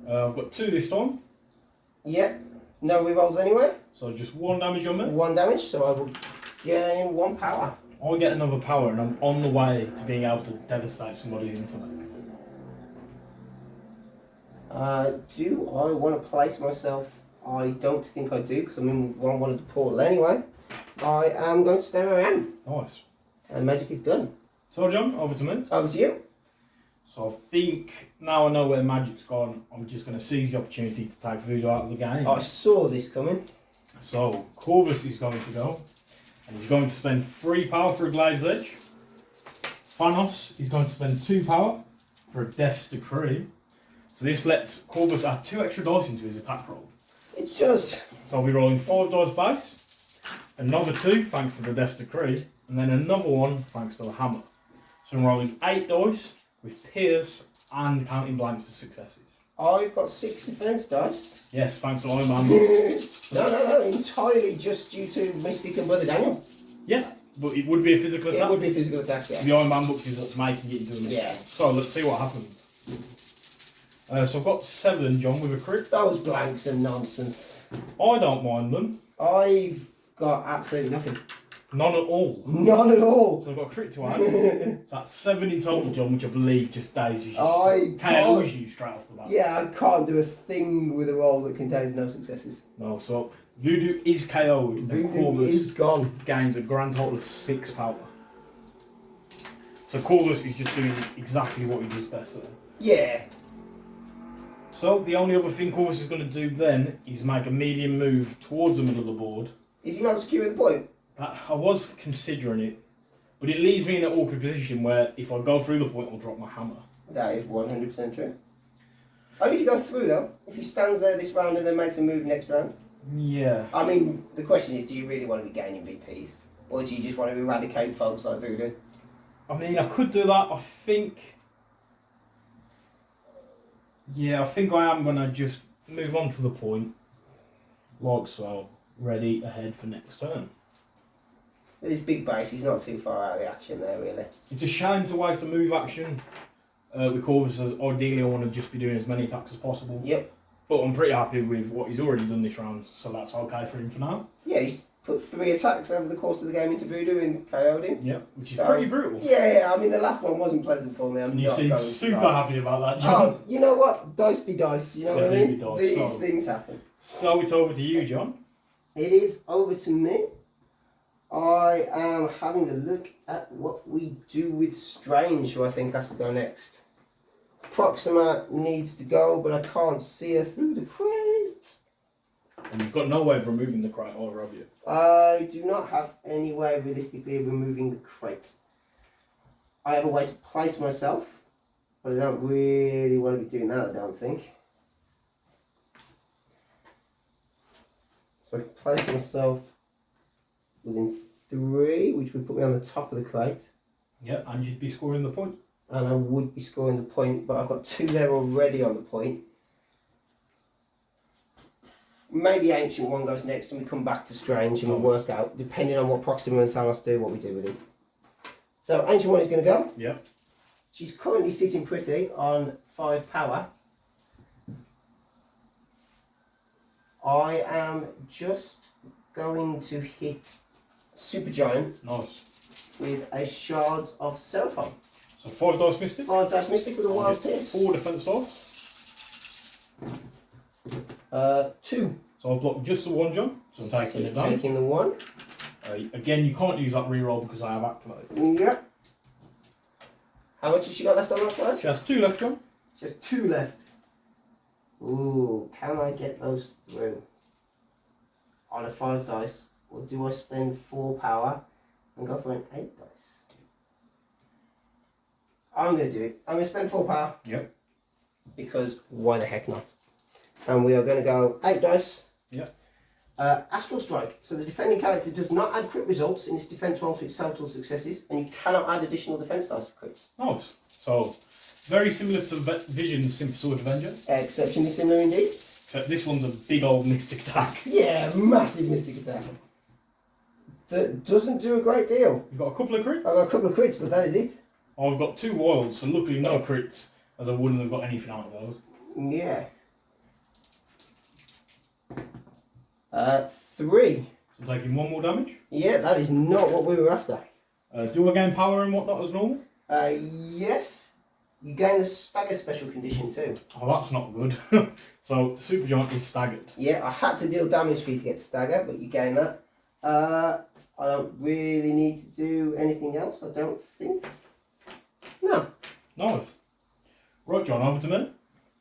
I've got 2 this time, Yeah. No rerolls anyway. so just 1 damage on me. 1 damage, so I will gain 1 power. I get another power and I'm on the way to being able to devastate somebody's intellect. Do I want to place myself? I don't think I do, because I'm in one of the portal anyway. I am going to stay where I am. Nice. And Magic is done. So John, over to me. Over to you. So I think now I know where Magic's gone, I'm just going to seize the opportunity to take Voodoo out of the game. I saw this coming. So Corvus is going to go, and he's going to spend 3 power for a Glade's Edge. Thanos is going to spend 2 power for a Death's Decree. So this lets Corvus add 2 extra dice into his attack roll. It does. So I'll be rolling 5 dice base, another 2 thanks to the Death's Decree, and then another 1 thanks to the hammer. So I'm rolling 8 dice with Pierce and counting blanks as successes. I've got 6 defense dice. Yes, thanks to Iron Man. No, entirely just due to Mystic and Brother Daniel. Yeah, but it would be a physical attack. It would be a physical attack, yeah. The Iron Man books is what's making it into a mission. Yeah. So let's see what happens. So I've got 7, John, with a crit. Those blanks are nonsense. I don't mind them. I've got absolutely nothing. None at all. None at all. So I've got a crit to add. So that's 7 in total, John, which I believe just dazes you. I KOs can't. you straight off the bat. Yeah, I can't do a thing with a roll that contains no successes. No, so Voodoo is KO'd and Voodoo Corvus is gone. gains a grand total of 6 power. So Corvus is just doing exactly what he does best there. Yeah. So the only other thing Corvus is going to do then is make a medium move towards the middle of the board. Is he not securing the point? I was considering it, but it leaves me in an awkward position where if I go through the point, I'll drop my hammer. That is 100% true. Only if you go through though. If he stands there this round and then makes a move next round. Yeah. I mean, the question is, do you really want to be gaining VPs? Or do you just want to eradicate folks like Voodoo? I mean, I could do that. I think I am going to just move on to the point. Like so. Ready, ahead for next turn. With his big base, he's not too far out of the action there, really. It's a shame to waste a move action. With Corvus, ideally I want to just be doing as many attacks as possible. Yep. But I'm pretty happy with what he's already done this round, so that's okay for him for now. Yeah, he's put 3 attacks over the course of the game into Voodoo and KO'd him. Yeah, which is pretty brutal. Yeah, I mean, the last one wasn't pleasant for me. And you seem super happy about that, John. Oh, you know what? Dice be dice, you know what I They do mean? be dice, These so- things happen. So it's over to you, John. It is over to me. I am having a look at what we do with Strange, who I think has to go next. Proxima needs to go, but I can't see her through the crate. And you've got no way of removing the crate either, have you? I do not have any way realistically of removing the crate. I have a way to place myself, but I don't really want to be doing that, I don't think. So I can place myself within 3, which would put me on the top of the crate. Yeah, and you'd be scoring the point. And I would be scoring the point, but I've got 2 there already on the point. Maybe Ancient One goes next and we come back to Strange and we'll work out, depending on what Proxima and Thanos do, what we do with it. So Ancient One is going to go. Yeah. She's currently sitting pretty on 5 power. I am just going to hit Supergiant Nice. with a Shards of Seraphon. So 5 dice mystic. 5 dice mystic with a wild piss. 4 defense dice. 2. So I've blocked just the 1, John. So I'm taking it down. Taking the 1. Again, you can't use that reroll because I have activated. Yeah. How much has she got left on that side? She has 2 left, John. She has 2 left. Ooh, can I get those through? On a 5 dice, or do I spend 4 power and go for an 8 dice? I'm going to do it. I'm going to spend 4 power. Yep. Because why the heck not? And we are going to go 8 dice. Yep. Astral Strike. So the defending character does not add crit results in its defense roll to its total successes, and you cannot add additional defense dice for crits. Nice. So, very similar to Vision's Simple Sword Avenger. Exceptionally similar indeed. Except this one's a big old mystic attack. Yeah, massive mystic attack. That doesn't do a great deal. You've got a couple of crits? I've got a couple of crits, but that is it. I've got 2 wilds, so luckily no crits, as I wouldn't have got anything out of those. Yeah. 3. So I'm taking 1 more damage. Yeah, that is not what we were after. Do I gain power and whatnot as normal? Yes. You gain the stagger special condition too. Oh, that's not good. So, Supergiant is staggered. Yeah, I had to deal damage for you to get stagger, but you gain that. I don't really need to do anything else, I don't think. No. Nice. Right, John, over to me.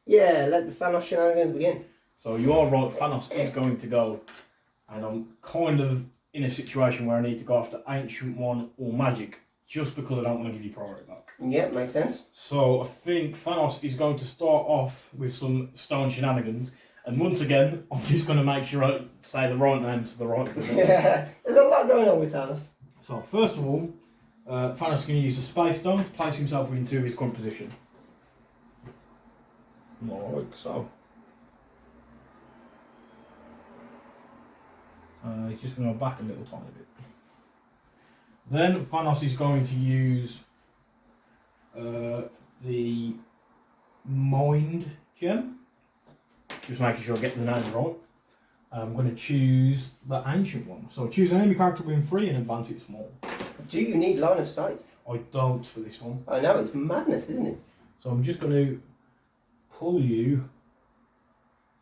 Yeah, let the Thanos shenanigans begin. So you are right, Thanos is going to go, and I'm kind of in a situation where I need to go after Ancient One or Magic, just because I don't want to give you priority back. Yeah, makes sense. So I think Thanos is going to start off with some stone shenanigans, and once again, I'm just going to make sure I say the right names to the right people. Yeah, there's a lot going on with Thanos. So first of all, Thanos is going to use the Space Stone to place himself into his current position. Like so. He's just going to go back a little tiny bit. Then Thanos is going to use the Mind Gem. Just making sure I get the name right. I'm going to choose the Ancient One. So choose an enemy character within 3 and advance it small. Do you need line of sight? I don't for this one. I know, it's madness, isn't it? So I'm just going to pull you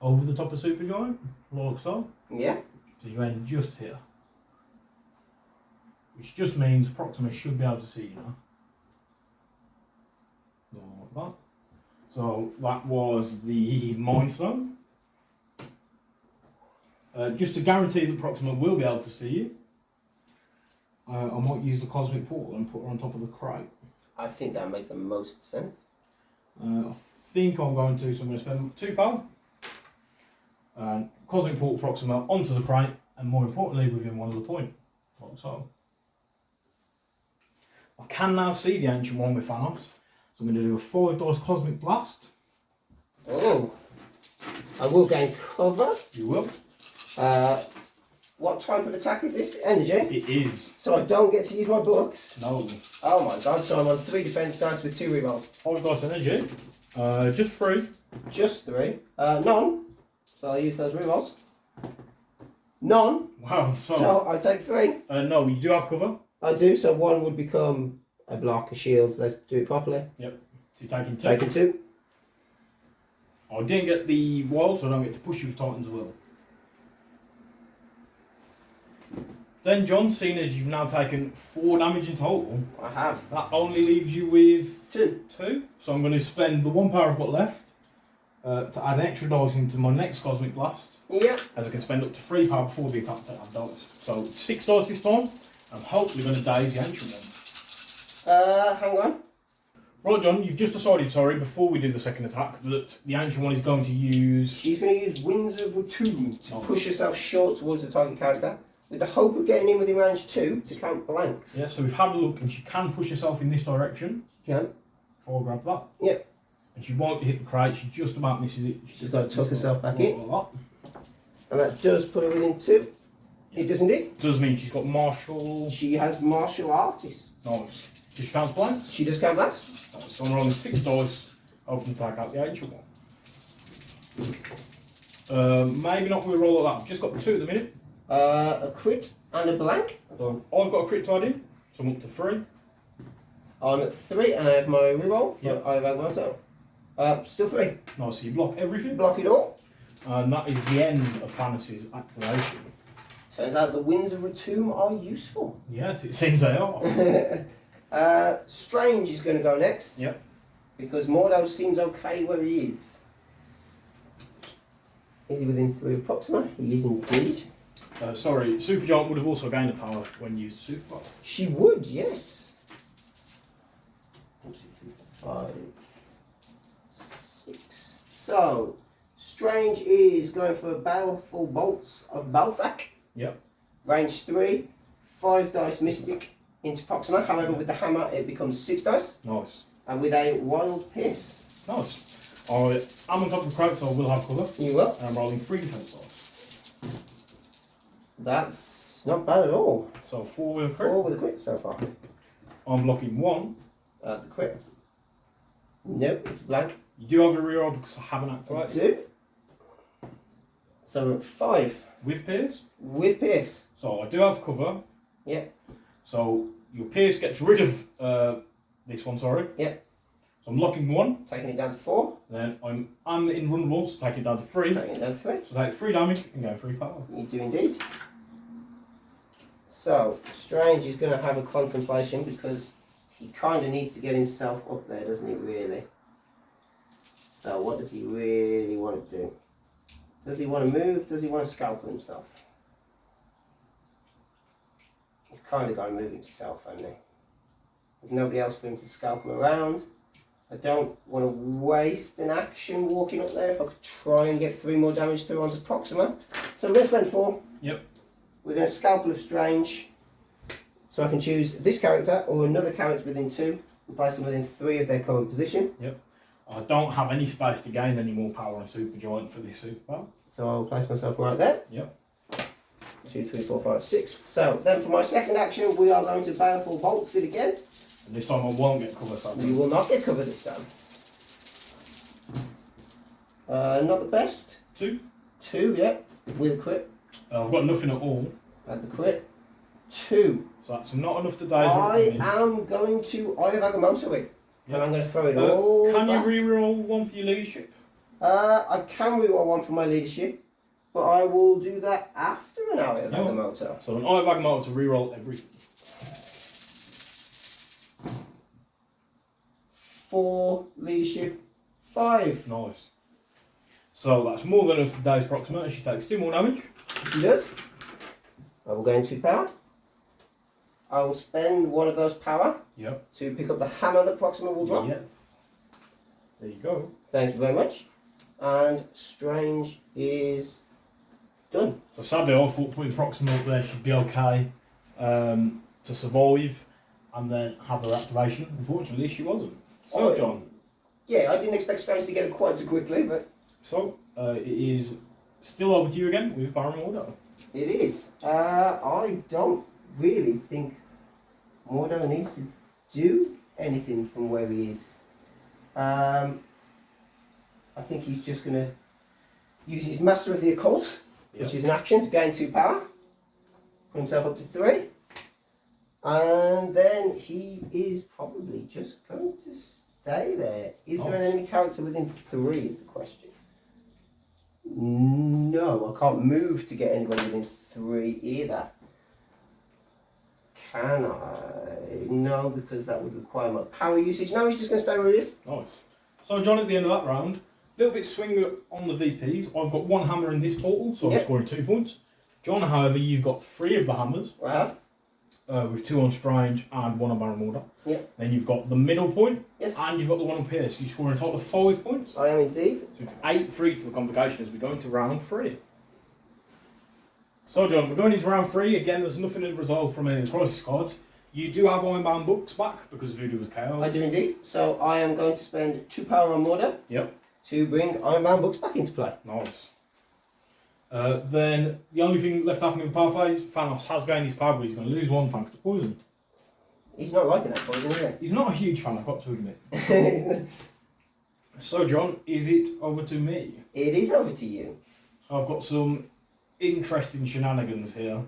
over the top of Supergiant, like so. Yeah. So you end just here. Which just means Proxima should be able to see you now. Like that. So that was the Mind Stone. Just to guarantee that Proxima will be able to see you, I might use the Cosmic Portal and put her on top of the crate. I think that makes the most sense. I think I'm going to, so I'm going to spend 2 power. Cosmic Portal Proxima onto the crate, and more importantly within 1 of the point, like so. I can now see the Ancient One with Thanos, so I'm going to do a 5 dice Cosmic Blast. Oh, I will gain cover. You will. What type of attack is this? Energy? It is. So I don't get to use my books? No. Oh my god, so I'm on 3 defense dice with 2 rerolls. 5 dice energy. Just 3. Just 3. None. So I'll use those rerolls. None. Wow, So I take 3. no, you do have cover. I do, so 1 would become a block, a shield. Let's do it properly. Yep. So you're taking 2. Taking 2. I didn't get the wild, so I don't get to push you with Titan's Will. Then, John, seeing as you've now taken 4 damage in total, I have. that only leaves you with 2. 2. So I'm going to spend the 1 power I've got left to add an extra dice into my next Cosmic Blast. Yeah. As I can spend up to 3 power before the attack to add dice. So 6 dice this time. I'm hopefully going to daze the Ancient one. Hang on. Right, John, you've just decided, sorry, before we do the second attack, that the Ancient one is going to use... She's going to use Winds of Watoomb to push herself short towards the target character, with the hope of getting in within range 2 to count blanks. Yeah, so we've had a look, and she can push herself in this direction. Yeah. Before I grab that. Yeah. And she won't hit the crate, she just about misses it. She's got to tuck herself back in. Like that. And that does put her within 2. It does indeed. Does mean she's got martial... She has martial artists. Nice. She counts blanks. She does count blanks. So I'm rolling 6 dice, hoping to take out the Ancient one. Maybe not with a roll like that. I've just got 2 at the minute. A crit and a blank. So I've got a crit to add in, so I'm up to 3. On 3, and I have my reroll. Yep. I have Augmento. Still 3. Nice, so you block everything. Block it all. And that is the end of Thanos' activation. Turns out the Winds of Watoomb are useful. Yes, it seems they are. Strange is going to go next. Yep. Because Mordo seems okay where he is. Is he within 3 of Proxima? He is indeed. Sorry, Supergiant would have also gained a power when used Super. She would, yes. 1, 2, 3, 4, 5, 6. So, Strange is going for Baleful Bolts of Balthak. Yep. Range 3, 5 dice Mystic into Proxima. However, with the hammer, it becomes 6 dice. Nice. And with a Wild Pierce. Nice. I'm on top of the crowd, so I will have cover. You will. And I'm rolling 3 defense dice. That's not bad at all. So 4 with a crit. 4 with a crit so far. I'm blocking 1. The crit. Nope, it's blank. You do have a reroll because I haven't activated. 2. So we're at 5. With Pierce. With Pierce. So I do have cover. Yeah. So your Pierce gets rid of this one, sorry. Yeah. So I'm locking 1. Taking it down to 4. Then I'm invulnerable, so take it down to 3. Taking it down to 3. So take 3 damage and go 3 power. You do indeed. So, Strange is going to have a contemplation because he kind of needs to get himself up there, doesn't he, really? So, what does he really want to do? Does he want to move? Does he want to scalpel himself? He's kind of got to move himself, hasn't he? There's nobody else for him to scalpel around. I don't want to waste an action walking up there if I could try and get 3 more damage through onto Proxima. So I'm going to spend 4. Yep. We're going to Scalpel of Strange. So I can choose this character or another character within 2 and place them within 3 of their current position. Yep. I don't have any space to gain any more power on Supergiant for this super power. So I'll place myself right there. Yep. 2, 3, 4, 5, 6. So then for my second action, we are going to Baleful Bolts it again. And this time I won't get cover, so You will not get covered this time. Not the best. 2. 2, yeah, with a crit. I've got nothing at all. At the crit. 2. So that's not enough to daze. I am going to Eye of Agamotto it. And I'm going to throw it all Can back. you reroll 1 for your leadership? I can reroll 1 for my leadership, but I will do that after an Eye of No. Agamotto. So an Eye of Agamotto to reroll everything. 4 leadership, 5. Nice. So that's more than enough to daze Proxima, and she takes 2 more damage. She does. I will go into power. I will spend 1 of those power Yep. to pick up the hammer that Proxima will drop. Yes. There you go. Thank you very much. And Strange is done. So sadly I thought putting Proxima up there should be okay to survive and then have her activation. Unfortunately she wasn't. So John. Yeah, I didn't expect Strange to get it quite so quickly, but So it is still over to you again with Baron Mordo. it is. I don't really think Mordo needs to do anything from where he is. I think he's just going to use his Master of the Occult, which is an action to gain 2 power, put himself up to 3, and then he is probably just going to stay there. Is there an enemy character within 3 is the question. No, I can't move to get anybody within 3 either. Can I? No, because that would require my power usage. No, he's just going to stay where he is. Nice. So John, at the end of that round, a little bit swing on the VPs. I've got one hammer in this portal, so I'm scoring 2 points. John, however, you've got 3 of the hammers. I have. With 2 on Strange and 1 on Baron Mortar. Yep. Then you've got the middle point. Yes. And you've got the 1 on Pierce. You score a total of 5 points. I am indeed. So it's 8-3 to the Convocation as we go into round 3. So John, we're going into round 3. Again, there's nothing in resolve from any of the crisis cards. You do have Ironbound books back because Voodoo was KO. I do indeed. So I am going to spend 2 power on Mortar. Yep. To bring Ironbound books back into play. Nice. Then the only thing left happening with Pathways, Thanos has gained his power, but he's going to lose 1 thanks to poison. He's not liking that poison, is he? He's not a huge fan, I've got to admit. So John, is it over to me? It is over to you. So I've got some interesting shenanigans here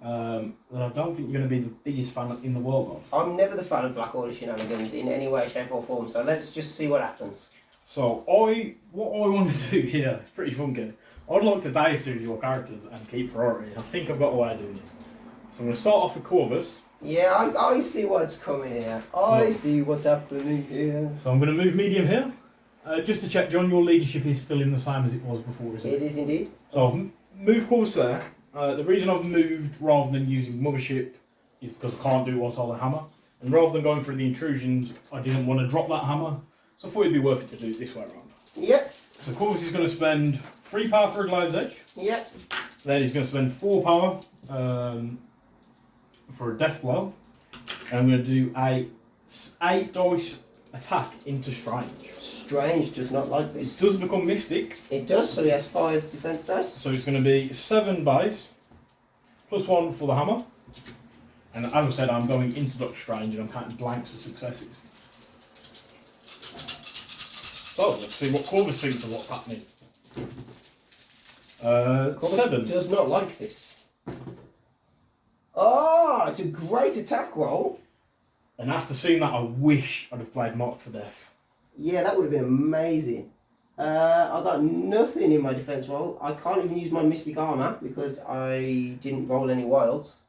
that I don't think you're going to be the biggest fan in the world of. I'm never the fan of Black Order shenanigans in any way, shape or form, so let's just see what happens. So what I want to do here is pretty funky. I'd like to dive through your characters and keep priority. I think I've got a way of doing it. So I'm going to start off with Corvus. Yeah, I see what's coming here. I see what's happening here. So I'm going to move medium here. Just to check, John, your leadership is still in the same as it was before, is it? It is indeed. So I've moved Corvus there. The reason I've moved rather than using Mothership is because I can't do it whilst holding a hammer. And rather than going through the intrusions, I didn't want to drop that hammer. So I thought it'd be worth it to do it this way around. Yep. So Corvus is going to spend 3 power for a Glider's Edge. Yep. Then he's going to spend 4 power for a Death Blow. And I'm going to do a 8 dice attack into Strange. Strange does not like this. It does become Mystic. It does, so he has 5 defense dice. So it's going to be 7 base, plus 1 for the hammer. And as I said, I'm going into Doctor Strange and I'm counting blanks as successes. So let's see what Corvus thinks of what's happening. Corvus 7. does not like this. Oh, it's a great attack roll. And after seeing that, I wish I'd have played Mark for Death. Yeah, that would have been amazing. I got nothing in my defense roll. I can't even use my Mystic Armor because I didn't roll any wilds.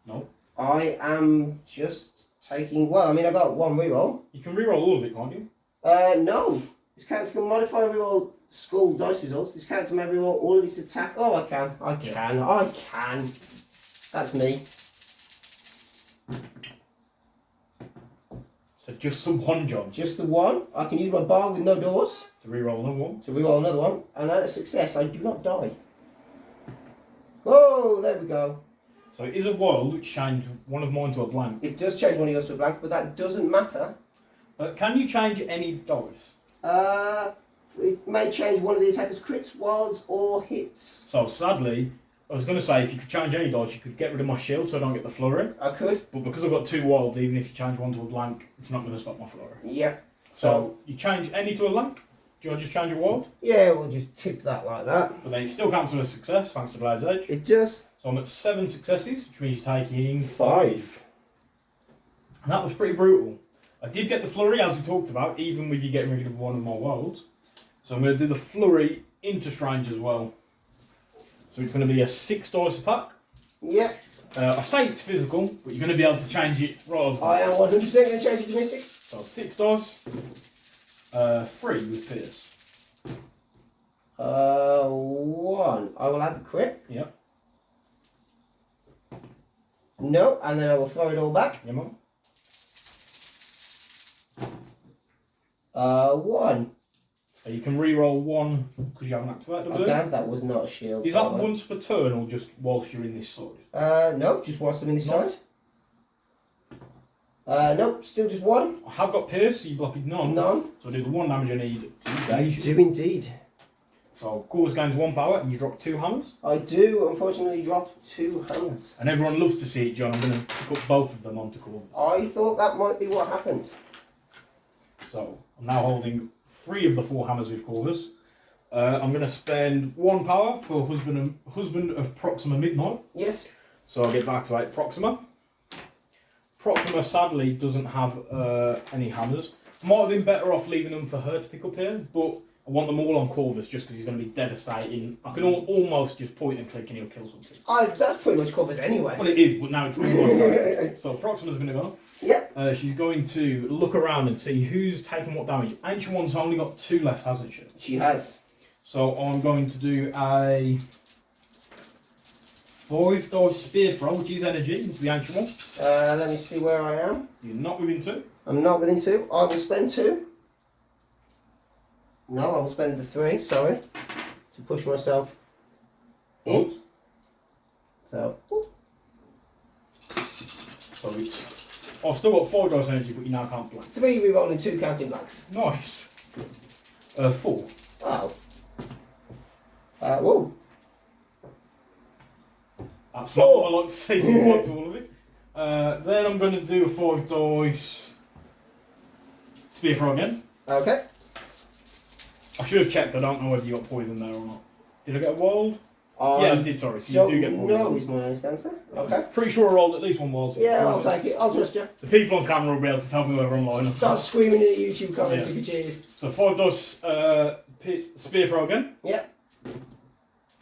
No. I am just taking, well, I mean, I got 1 reroll. You can reroll all of it, can't you? No. This character can modify and reroll skull dice results. This character may reroll all of its attack. Oh, I can. I can. That's me. So just the 1, John. Just the 1. I can use my bar with no doors To reroll another 1. to reroll another one. And at a success, I do not die. Oh, there we go. So it is a wild which changed one of mine to a blank. It does change when he goes to a blank, but that doesn't matter. Can you change any dice? It may change one of the attacker's crits, wilds, or hits. So sadly, I was going to say if you could change any dice, you could get rid of my shield so I don't get the flurry. I could. But because I've got 2 wilds, even if you change one to a blank, it's not going to stop my flurry. Yeah. So you change any to a blank? Do you want to just change a wild? Yeah, we'll just tip that like that. But then it still counts as a success thanks to Blade's Edge. It does. So I'm at 7 successes, which means you're taking 5. And that was pretty brutal. I did get the flurry as we talked about, even with you getting rid of one of my wilds. So I'm going to do the flurry into Strange as well. So it's going to be a 6 dice attack. Yeah. I say it's physical, but you're going to be able to change it rather. I am 100% going to change it to Mystic. So 6 dice. 3 with Pierce. 1. I will add the crit. Yep. No, and then I will throw it all back. Yeah, man. 1. You can re-roll 1 because you haven't activated, I believe. Okay, that was not a shield. Is that once per turn or just whilst you're in this side? No, just whilst I'm in this No. side. Nope, still just 1. I have got Pierce, so you block it none. None. So I do the 1 damage I need to engage. Do indeed. So Corvus gains 1 power and you drop 2 hammers. I do unfortunately drop 2 hammers. And everyone loves to see it, John. I'm going to pick up both of them onto Corvus. I thought that might be what happened. So I'm now holding 3 of the 4 hammers with Corvus. I'm going to spend 1 power for Husband of Proxima Midnight. Yes. So I get to activate Proxima. Proxima sadly doesn't have any hammers. Might have been better off leaving them for her to pick up here, but I want them all on Corvus just because he's going to be devastating. I can almost just point and click and he'll kill something. That's pretty much Corvus anyway. Well, it is, but now it's my character. So Proxima's going to go. Yeah. She's going to look around and see who's taking what damage. Ancient One's only got 2 left, hasn't she? She has. So I'm going to do a 5 dice spear throw, which is energy, into the Ancient One. Let me see where I am. You're not within 2. I'm not within 2. I will spend 2. No, I will spend the 3, sorry, to push myself in. Oh. So it's... I've still got 4 dice energy, but you now can't blank. 3 rerolling, 2 counting blanks. Nice. 4. Oh. Whoa. That's not what I like to say to all of it. Then I'm going to do a 5 dice spear throw again. Okay. I should have checked. I don't know whether you got poison there or not. Did I get a wild? Yeah, I did. Sorry. So you do get poison. No, is my honest answer. Okay. Pretty sure I rolled at least 1 wild. Yeah, I'll take it. I'll trust you. The people on camera will be able to tell me whether I'm lying. Start screaming in the YouTube comments if you cheated. So 5 dice spear throw again. Yeah.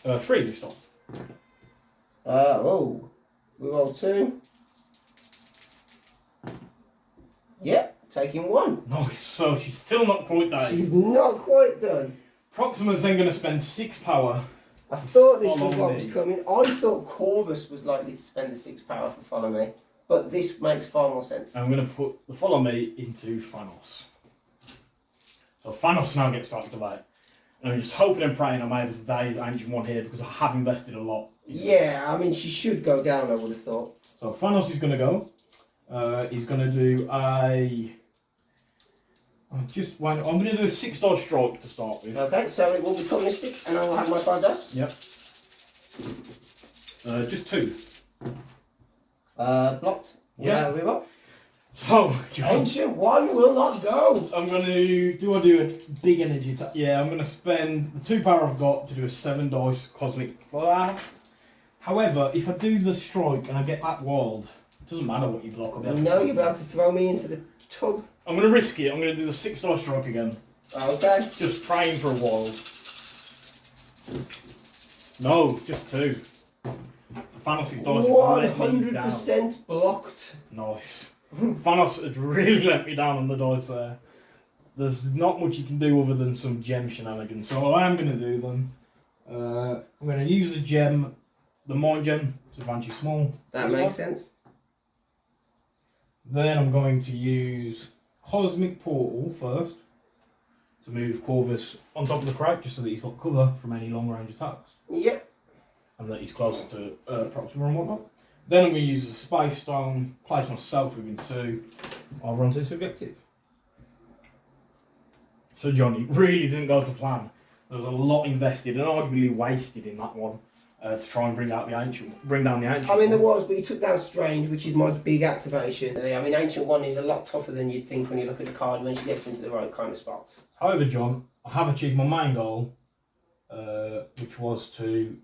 3 this time. Oh. We roll 2. Yep. Taking 1. Nice. So she's still not quite there. She's not quite done. Proxima's then going to spend 6 power. I thought this was Follow what me. was coming. I thought Corvus was likely to spend the 6 power for Follow Me. But this makes far more sense. I'm going to put the Follow Me into Thanos. So Thanos now gets to activate. And I'm just hoping and praying I'm able to daze Ancient One here because I have invested a lot. Yeah, I mean, she should go down, I would have thought. So Thanos is going to go. He's going to do a... I'm going to do a 6 dice strike to start with. Okay, so it will be communistic and I will have my 5 dice. Yep. Just 2. Blocked. Yeah. We will. So, Ancient One will not go. I'm going to... Do I do a big energy attack? Yeah, I'm going to spend the 2 power I've got to do a 7 dice Cosmic Blast. However, if I do the strike and I get that wild, it doesn't matter what you block. I'll be able to No, you're about to throw me into the tub. I'm going to risk it. I'm going to do the 6 dice strike again. Okay. Just praying for a wild. No, just 2. So Thanos' dice have let me down. 100% blocked. Nice. Thanos had really let me down on the dice there. There's not much you can do other than some gem shenanigans. So I am going to do them. I'm going to use the gem, the Mind Gem, to advantage small. That makes sense. Then I'm going to use Cosmic Portal first to move Corvus on top of the crowd just so that he's got cover from any long range attacks. Yep. And that he's closer to Proxima and whatnot. Then I'm going to use the Space Stone, place myself within 2. I'll run to this objective. So Johnny, really didn't go to plan. There was a lot invested and arguably wasted in that one to try and bring down the Ancient. I mean, there was, but you took down Strange, which is my big activation. I mean, Ancient One is a lot tougher than you'd think when you look at the card when she gets into the right kind of spots. However, John, I have achieved my main goal, which was to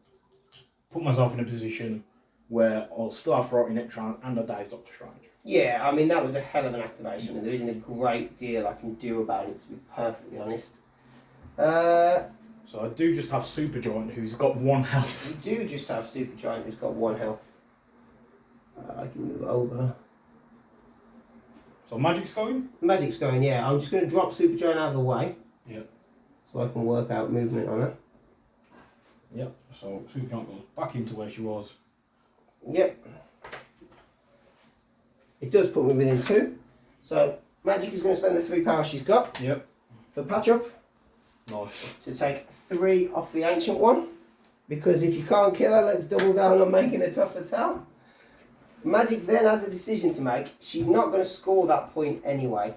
put myself in a position where I'll still have Priority Next Round and a Dazed Doctor Strange. Yeah, I mean, that was a hell of an activation, and there isn't a great deal I can do about it, to be perfectly honest. So I do just have Supergiant, who's got 1 health. You do just have Supergiant, who's got 1 health. I can move over. So Magic's going? Magic's going, yeah. I'm just going to drop Supergiant out of the way. Yep. So I can work out movement on her. Yep. So Supergiant goes back into where she was. Yep. It does put me within 2. So Magic is going to spend the 3 power she's got. Yep. For patch up. Nice. To take 3 off the Ancient One. Because if you can't kill her, let's double down on making her tough as hell. Magic then has a decision to make. She's not going to score that point anyway.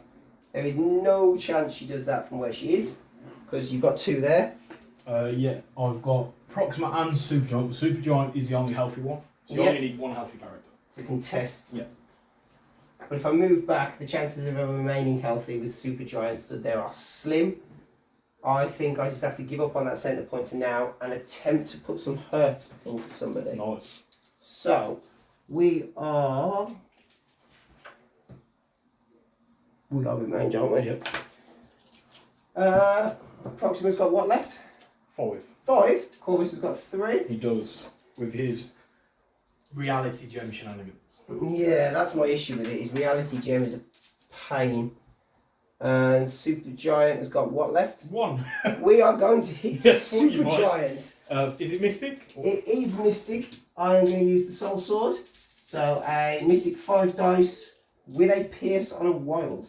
There is no chance she does that from where she is. Because you've got 2 there. Yeah, I've got Proxima and Supergiant. Supergiant is the only healthy one. So you only need 1 healthy character. To contest. Yeah. But if I move back, the chances of her remaining healthy with Supergiant stood there are slim. I think I just have to give up on that centre point for now and attempt to put some hurt into somebody. Nice. So, we are with range, aren't we? Yep. Proxima's got what left? 5. 5. Corvus has got 3. He does, with his reality gem shenanigans. Yeah, that's my issue with it. His reality gem is a pain. And Super Giant has got what left? 1. We are going to hit Yes, Super Giant. Is it Mystic? It is Mystic. I am going to use the Soul Sword. So a Mystic 5 dice with a Pierce on a Wild.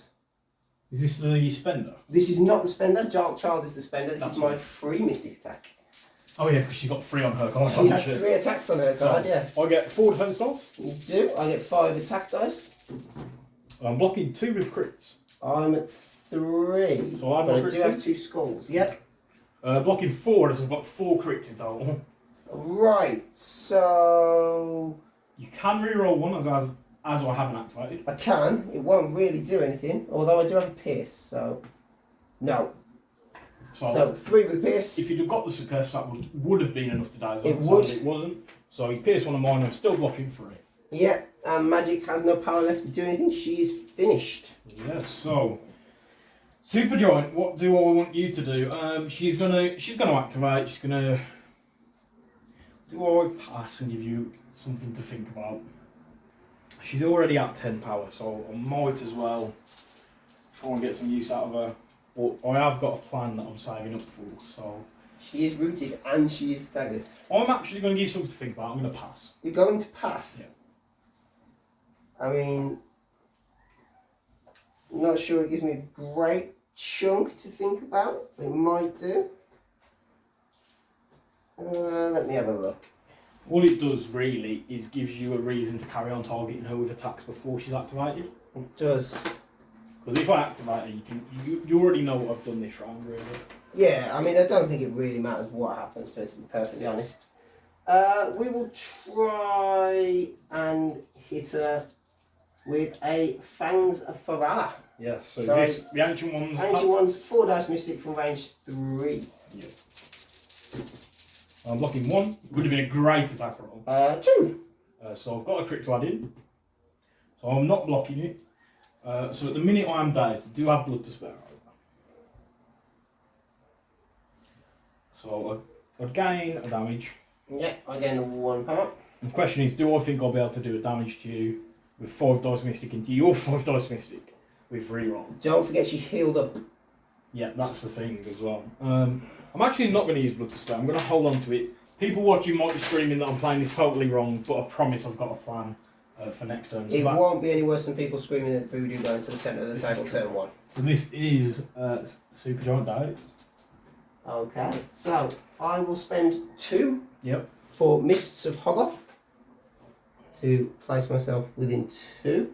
Is this the spender? This is not the spender. Child is the spender. This That's is my right. free Mystic attack. Oh yeah, because she got 3 on her card. She has 3 attacks on her card, yeah. I get 4 defense dice. You do. I get 5 attack dice. I'm blocking 2 with crits. I'm at 3. So I'm but not I crit do too? have 2 skulls. Yep. Blocking 4, so I've got 4 crits in total. Right. So You can reroll 1 as I haven't activated. I can. It won't really do anything. Although I do have a pierce. So no. So 3 with pierce. If you'd have got the success, that would have been enough to die. It would. It wasn't. So he pierced one of mine. I'm still blocking 3. Yeah. And Magic has no power left to do anything. She is finished. Yes. So Super Giant, what do I want you to do? She's gonna activate. She's gonna. Do I pass and give you something to think about? She's already at 10 power, so I might as well try and get some use out of her. But I have got a plan that I'm saving up for, so. She is rooted and she is staggered. I'm actually going to give you something to think about. I'm going to pass. You're going to pass? Yeah. I mean, I'm not sure it gives me a great chunk to think about. It might do. Let me have a look. All it does really is gives you a reason to carry on targeting her with attacks before she's activated. It does. Because if I activate her, you already know what I've done this round, really. Yeah, I mean, I don't think it really matters what happens to her, to be perfectly honest. We will try and hit her with a Fangs of Farala. Yes, so So is this the Ancient One's Ancient One's 4 dice Mystic from range 3. Yep. I'm blocking 1. Would have been a great attack roll. 2. So I've got a crit to add in. So I'm not blocking it. So at the minute I am dazed, I do have blood to spare. So I'd gain a damage. Yeah, I gain 1 power. And the question is, do I think I'll be able to do a damage to you with 5 dice Mystic into your 5 dice Mystic with reroll? Don't forget she healed up. Yeah, that's the thing as well. I'm actually not going to use blood to spare. I'm going to hold on to it. People watching might be screaming that I'm playing this totally wrong, but I promise I've got a plan for next turn. It won't be any worse than people screaming at Voodoo going to the centre of the table turn 1. So this is Super Giant Diet. Okay, so I will spend 2 Yep. for Mists of Hoggoth to place myself within 2.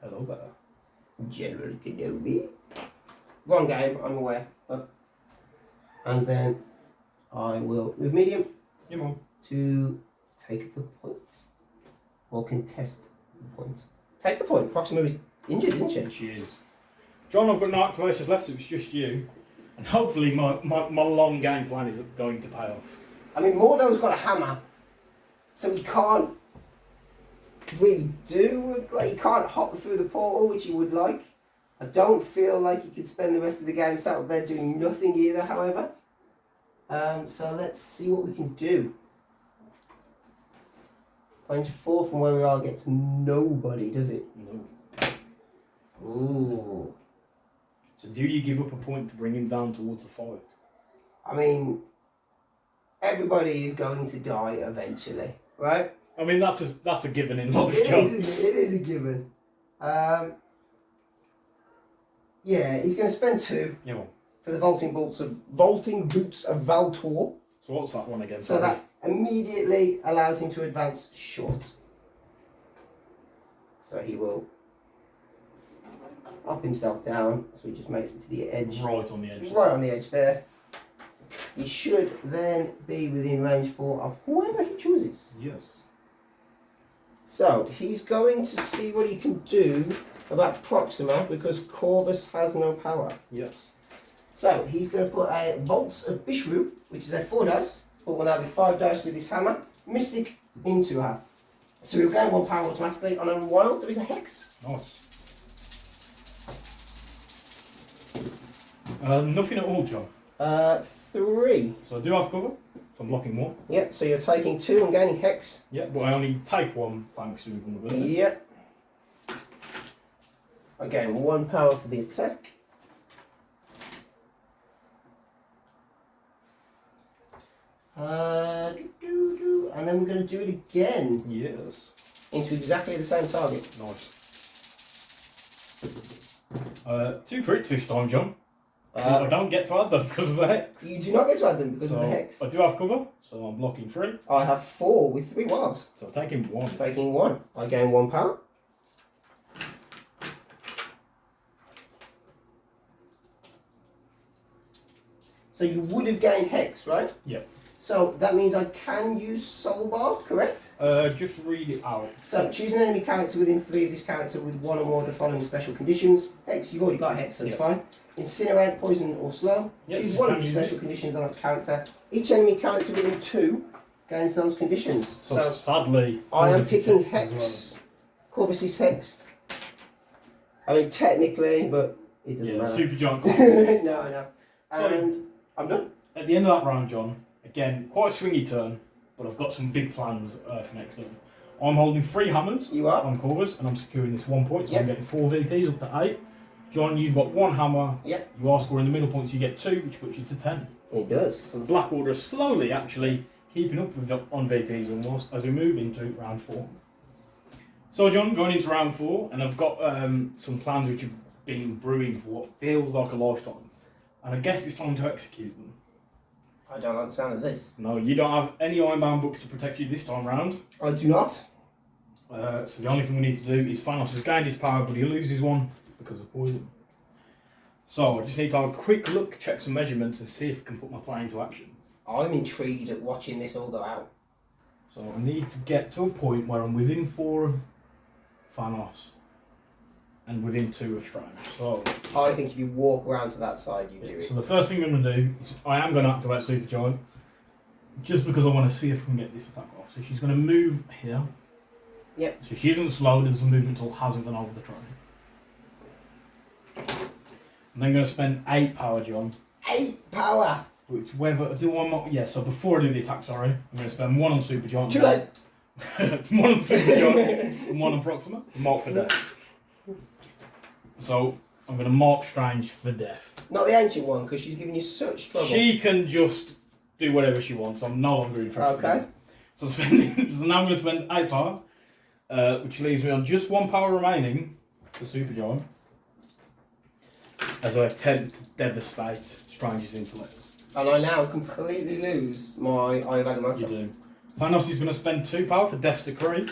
Hello there. General Kenobi. Wrong game, I'm aware. And then I will move medium Come on. to take the point. Or contest the point. Take the point. Proxima is injured, isn't she? She is. John, I've got no activations left, so it's just you. And hopefully my long game plan is going to pay off. I mean, Mordo's got a hammer, so he can't really do, like, he can't hop through the portal, which he would like. I don't feel like he could spend the rest of the game sat up there doing nothing either, however. So let's see what we can do. Range 4 from where we are gets nobody, does it? No. Ooh. So do you give up a point to bring him down towards the 5? I mean, everybody is going to die eventually, right? I mean, that's a given in life, It John. is a given. Yeah, he's going to spend 2 Yeah, well. for the vaulting boots of Valtor. So what's that one again? So that immediately allows him to advance short. So he will up himself down, so he just makes it to the edge. Right on the edge. Right on the edge there. He should then be within range 4 of whoever he chooses. Yes. So he's going to see what he can do about Proxima because Corvus has no power. Yes. So he's going to put a Bolts of Bishru, which is a 4 dice, but will now be 5 dice with his hammer, Mystic into her. So he'll gain 1 power automatically. On a wild, there is a Hex. Nice. Nothing at all, John. 3. So I do have cover, so I'm blocking 1. Yep, so you're taking 2 and gaining hex. Yeah, but I only take 1 thanks to vulnerability. Yep. I gain 1 power for the attack. And then we're going to do it again. Yes. Into exactly the same target. Nice. 2 crits this time, John. I don't get to add them because of the hex. You do not get to add them because of the hex. I do have cover, so I'm blocking 3. I have 4 with 3 wilds. So I'm taking 1. Taking 1. I gain 1 power. So you would have gained hex, right? Yep. So that means I can use Soul Bar, correct? Just read it out. So choose an enemy character within 3 of this character with 1 or more of the following special conditions. Hex, you've already got hex, so it's fine. Incinerate, poison, or slow. Choose one of these special conditions on a character. Each enemy character within 2 gains those conditions. So sadly, I am picking hex. Corvus is hexed. I mean, technically, but it doesn't matter. Super John. No. And I'm done. At the end of that round, John, again, quite a swingy turn, but I've got some big plans for next turn. I'm holding 3 hammers on Corvus, and I'm securing this 1 point, so I'm getting 4 VPs up to 8. John, you've got 1 hammer. Yep. You are scoring the middle points, you get 2, which puts you to 10. It does. So the Black Order is slowly actually keeping up with on VPs almost as we move into round 4. So John, going into round 4, and I've got some plans which have been brewing for what feels like a lifetime. And I guess it's time to execute them. I don't like the sound of this. No, you don't have any Ironbound books to protect you this time round. I do not. So the only thing we need to do is Thanos has gained his power, but he loses 1 because of poison. So I just need to have a quick look, check some measurements, and see if I can put my plan into action. I'm intrigued at watching this all go out. So I need to get to a point where I'm within 4 of Thanos and within 2 of Strange. So I think if you walk around to that side, you do it. So the first thing I'm going to do is I am going to activate Supergiant just because I want to see if I can get this attack off. So she's going to move here. Yep. So she isn't slowed as the movement tool hasn't gone over the train. I'm then going to spend 8 power, John. 8 power! Which whether do one more, yeah. So before I do the attack, sorry, I'm going to spend 1 on Supergiant. Too late. 1 on Supergiant and 1 on Proxima. Mark for death. So I'm going to mark Strange for death. Not the ancient one, because she's giving you such trouble. She can just do whatever she wants. I'm no longer interested. Okay. So now I'm going to spend 8 power, which leaves me on just 1 power remaining for Supergiant, as I attempt to devastate Strange's intellect. And I now completely lose my Eye of Agamotto. You do. Thanos is going to spend 2 power for Death's Decree.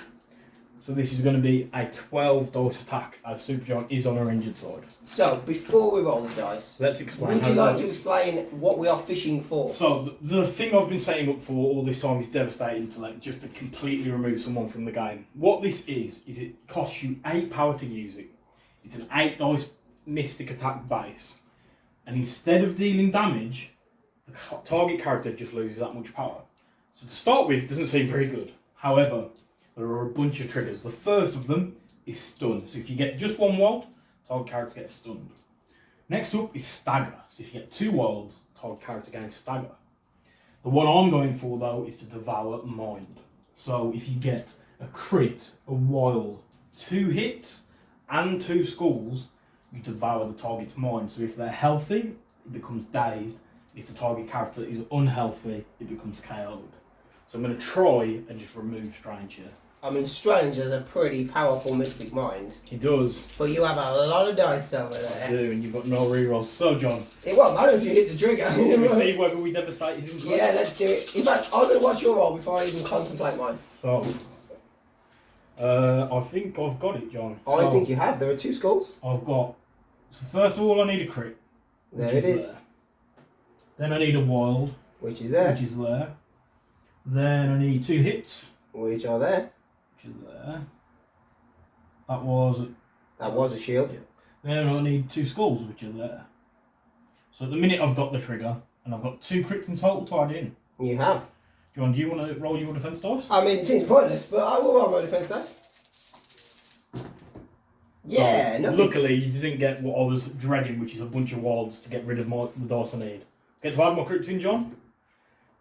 So this is going to be a 12 dice attack as Supergiant is on her injured side. So, before we roll the dice, Let's explain. would you like to explain what we are fishing for? So the thing I've been setting up for all this time is Devastate Intellect, just to completely remove someone from the game. What this is it costs you 8 power to use it. It's an 8 dice mystic attack base. And instead of dealing damage, the target character just loses that much power. So to start with, it doesn't seem very good. However, there are a bunch of triggers. The first of them is stun. So if you get just 1 wild, target character gets stunned. Next up is stagger. So if you get 2 wilds, target character gains stagger. The one I'm going for though is to devour mind. So if you get a crit, a wild, 2 hits, and 2 skulls, you devour the target's mind. So if they're healthy, it becomes dazed. If the target character is unhealthy, it becomes KO'd. So I'm going to try and just remove Strange here. I mean, Strange has a pretty powerful mystic mind. He does. But you have a lot of dice over there. I do, and you've got no rerolls. So, John. It won't matter if you hit the trigger. We'll see whether we devastate his intellect. Yeah, let's do it. In fact, I'm going to watch your roll before I even contemplate mine. So, I think I've got it, John. I think you have. There are 2 skulls. I've got... So first of all, I need a crit. There it is. There. Then I need a wild. Which is there. Which is there. Then I need 2 hits. Which are there. Which is there. That was a shield. Yeah. Then I need 2 skulls, which are there. So at the minute I've got the trigger, and I've got 2 crits in total tied in. You have. John, do you want to roll your defense dice? I mean, it seems pointless, but I will roll my defense dice. Yeah, So, nothing. luckily, you didn't get what I was dreading, which is a bunch of wilds to get rid of the dice I need. Get to add my crits in, John.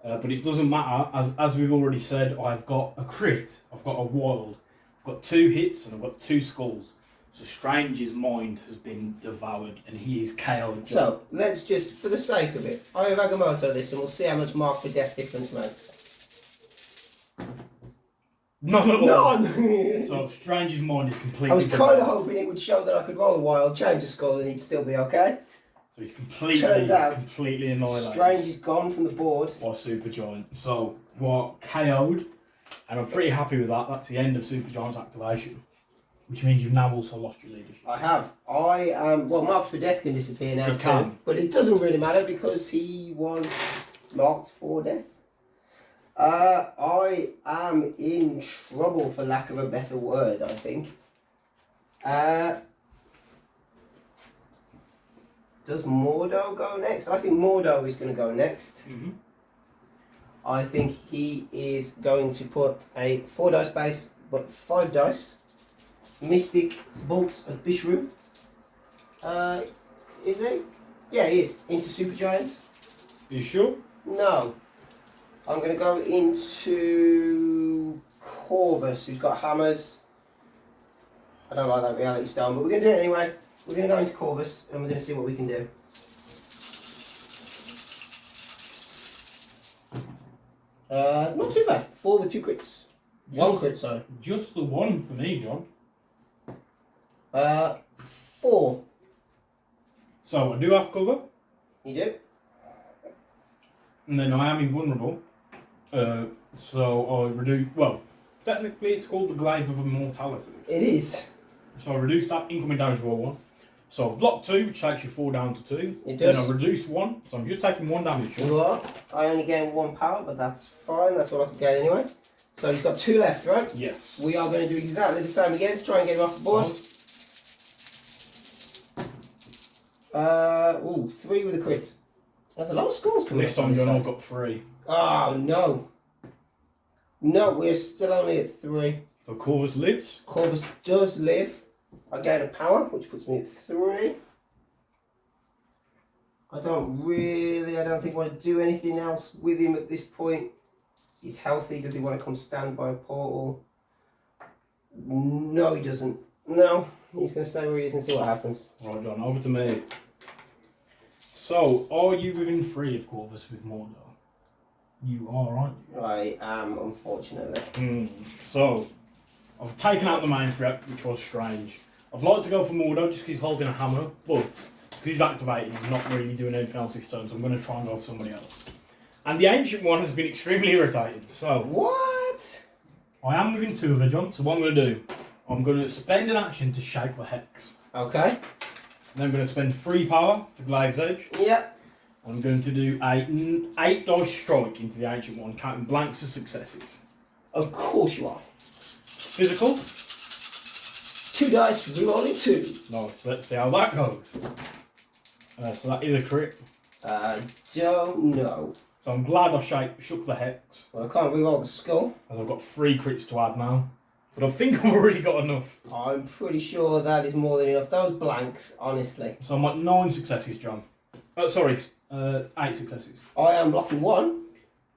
But it doesn't matter, as we've already said, I've got a crit, I've got a wild, I've got 2 hits, and I've got 2 skulls. So Strange's mind has been devoured, and he is KO'd. So, let's just, for the sake of it, I have Agamotto this, and we'll see how much mark for death difference makes. None at all. None! So Strange's mind is completely I was kind devoured. of hoping it would show that I could roll a wild, change a skull, and he'd still be okay. So he's Turns out, completely annihilated. Strange is gone from the board. By Supergiant. So we're KO'd, and I'm pretty happy with that. That's the end of Supergiant's activation, which means you've now also lost your leadership. I have. Well, marks for death can disappear now He too. can. But it doesn't really matter because he was marked for death. I am in trouble, for lack of a better word, I think. Does Mordo go next? I think Mordo is going to go next. Mm-hmm. I think he is going to put a 4 dice base, but 5 dice. Mystic Bolts of Bishru. Is he? Yeah, he is. Into Supergiant. You sure? No. I'm going to go into Corvus, who's got hammers. I don't like that reality stone, but we're going to do it anyway. We're going to go into Corvus, and we're going to see what we can do. Not too bad. 4 with 2 crits. 1 crit, sorry. Just the one for me, John. 4. So I do have cover, You do? and then I am invulnerable. So I reduce. Well, technically it's called the Glaive of Immortality. It is. So I reduce that incoming damage roll 1. So I've blocked 2, which takes you 4 down to 2. It does. Then I reduce 1, so I'm just taking 1 damage. John. You are. I only gain 1 power, but that's fine. That's what I can gain anyway. So he's got 2 left, right? Yes. We are going to do exactly the same again to try and get him off the board. Ooh, 3 with a crit. There's a lot of scores coming This up on time, this John, I've side. got 3. Oh, no. No, we're still only at 3. So Corvus lives. Corvus does live. I gain a power, which puts me at 3. I don't think want to do anything else with him at this point. He's healthy. Does he want to come stand by a portal? No, he doesn't. No, he's going to stay where he is and see what happens. Right, John, over to me. So, are you within 3 of Corvus with Mordo? You are, aren't you? I am, unfortunately. So, I've taken out the main threat, which was Strange. I'd like to go for Mordo just because he's holding a hammer, but because he's activated, he's not really doing anything else this turn, so I'm going to try and go for somebody else. And the Ancient One has been extremely irritating, so... What? I am within 2 of her, John, so what I'm going to do, I'm going to spend an action to shape the Hex. Okay. Then I'm going to spend 3 power to Glaive's Edge. Yep. I'm going to do a 8 dice strike into the Ancient One, counting blanks as successes. Of course you are. Physical. 2 dice, rerolling 2. Nice, let's see how that goes. So that is a crit. Don't know. So I'm glad I shook the Hex, Well, I can't reroll the skull. as I've got 3 crits to add now. But I think I've already got enough. I'm pretty sure that is more than enough. Those blanks, honestly. So I'm at 9 successes, John. Oh, sorry, 8 successes. I am blocking 1.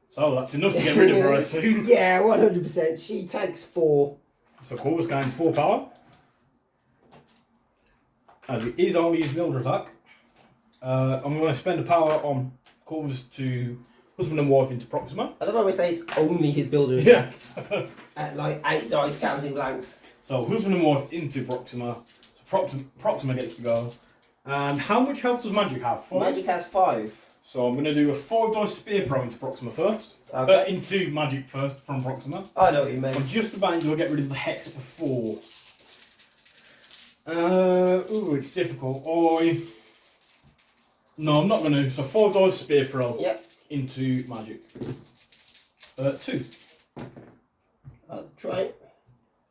So that's enough to get rid of her, I assume. Yeah, 100%. She takes 4. So Corvus gains 4 power. As it is only his builder attack. I'm going to spend a power on Corvus to husband and wife into Proxima. I don't know why we say it's only his builder Yeah. at like 8 dice counting blanks. So husband and wife into Proxima. So Proxima gets to go. And how much health does Magic have? 5? Magic has 5. So I'm going to do a 5 dice spear throw into Proxima first. Okay. Into Magic first from Proxima. I know what you mean. I'm just about to get rid of the Hex before. Ooh, it's difficult. No, I'm not going to. So 5 dice spear throw. Yep. Into Magic. 2. I'll try it.